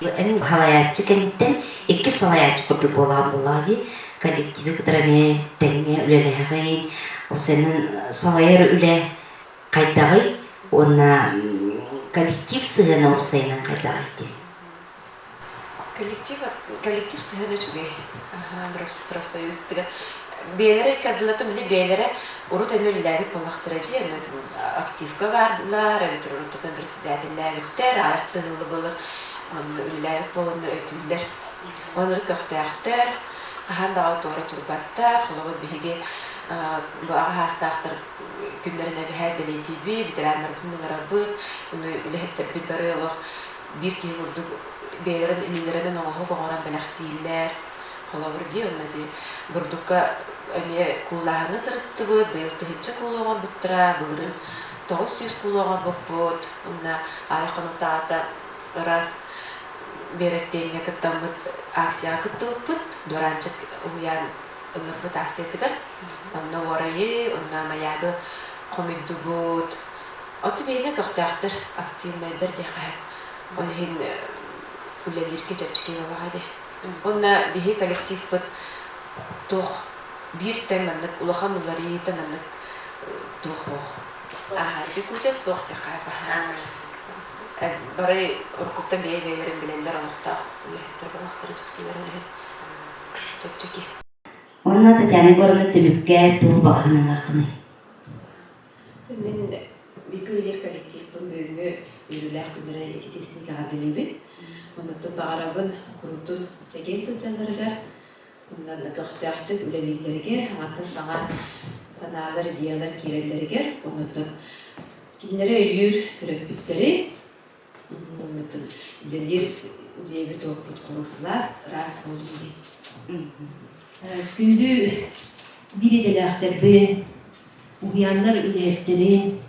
Эн халаячы кенттен 2 салаячы курдук болған болады. Коллективи кыдыраме теңе үлелегейин, осенин салайыр үле кайдагы, онна коллектив сыгына урсайнан кайдагы. Коллектив сыгына чугай. Профсоюз. Бейлері кәділатым біле бейлері ұрут әмеліләбі болақтырачы, активка бардылар, әбітір ұрыттың председателләбіттер, аяқтығылы болыр, үліләбі болыныр өйтілдер. Оныр көқтәқтер, қағандағы тоғыры тұрбаттар, қолығы бігі бұға хастақтыр күндеріне бігәр білейтейбі, бітірәнлер күндер абыт, үліхеттер білбәрі олық бір кей ұрдық бейлерін илілерінің оңығы қоңыран біләқтейлер, қолығы де, онады бұрдыққа әме кулағыны сырытты бұд, бейлті хетчі кулуған бұттыра, бұлырын 900 кулуған бұд, онна айқын ұтағата ұрас береттейіне күттан бұд акция күтті бұд, доранчық ұян ылырбыт акциятыгар, онна орайы, онна маябы комидду бұд. Оты бейіне көқтақтыр, активнайдар деқай. Оны хен үлелерге жапчыке олағады. Онна бейі коллектив бұд тұқ bir temennik ulahan ulari temennik tuh. Jadi kucing sok ya kayak barai orkutnya biaya-biayarin bilenler anakta, ya terkenal terus sebenarnya cek-ceki. Ona da jani korunu tülüpke tuh bahan anakını. Min bir köyler kolektif bölümü yürüler günlere yetiştiğini kadelebi. Ondan bağırabın kurutun çeken sılcanlarılar. Ondan da köhtertük ülelileriger, hatta sanalar, diyalar, kireleriger. Ondan da kimlere yür terapitleri. Ondan da ülelir cebi toput konuslas, ras konusuli. Gündü biri de lahterbi, uyanlar ületlerin,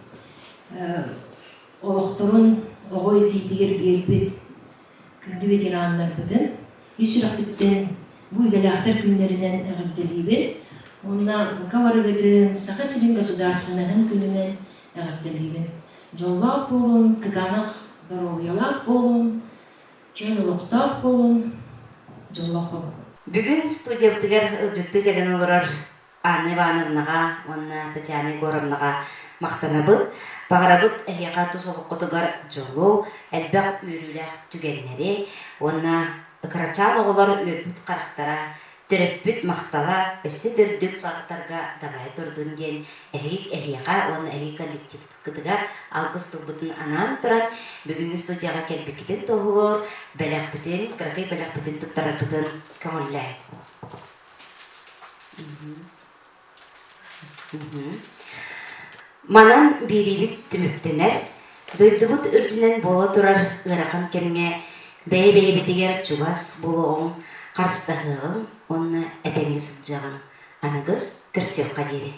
olukturun oğoy titir bir gündü veteranlar bugün. Yüzüraklıktan bu idelahtar günlerinden ağırdeliydi. Ondan kavarıgıdın, Saha Sirin Gasudarsınların gününden ağırdeliydi. Yollap olun, kıkanak daroğuyalap olun, çöylülüktap olun, yollap olun. Bugün stüdiyabıtıgar ılcıtты gelen olurur. Anne Vanırnağa, onna Tatyana Gorovnağa maqtanabıt. Bağırabıt ehiyaka tusoluk kutugar jolu, elbaq ürülək tügenleri, onna ыкырачаан оголор үөпүт карактара, төрөппүт мактала, өссө дөрдүк сагаттарга дабай турдун диэн эхик эхияка, оны эхи коллективдыгар алгыс тулбутун анан туран бүгүнгү студияга келбиккитин тоголор, белекбитин, кракай белекбитин туттарабытын көңүлләй. Манан бирибит түмүктенер, дойдубут үрдүнен бола турар ыракан кемге бәйбәйбетигер чугас болуң, карстахығың, онны әтеңгі сылжағын. Анагыз кірсеуқа дері.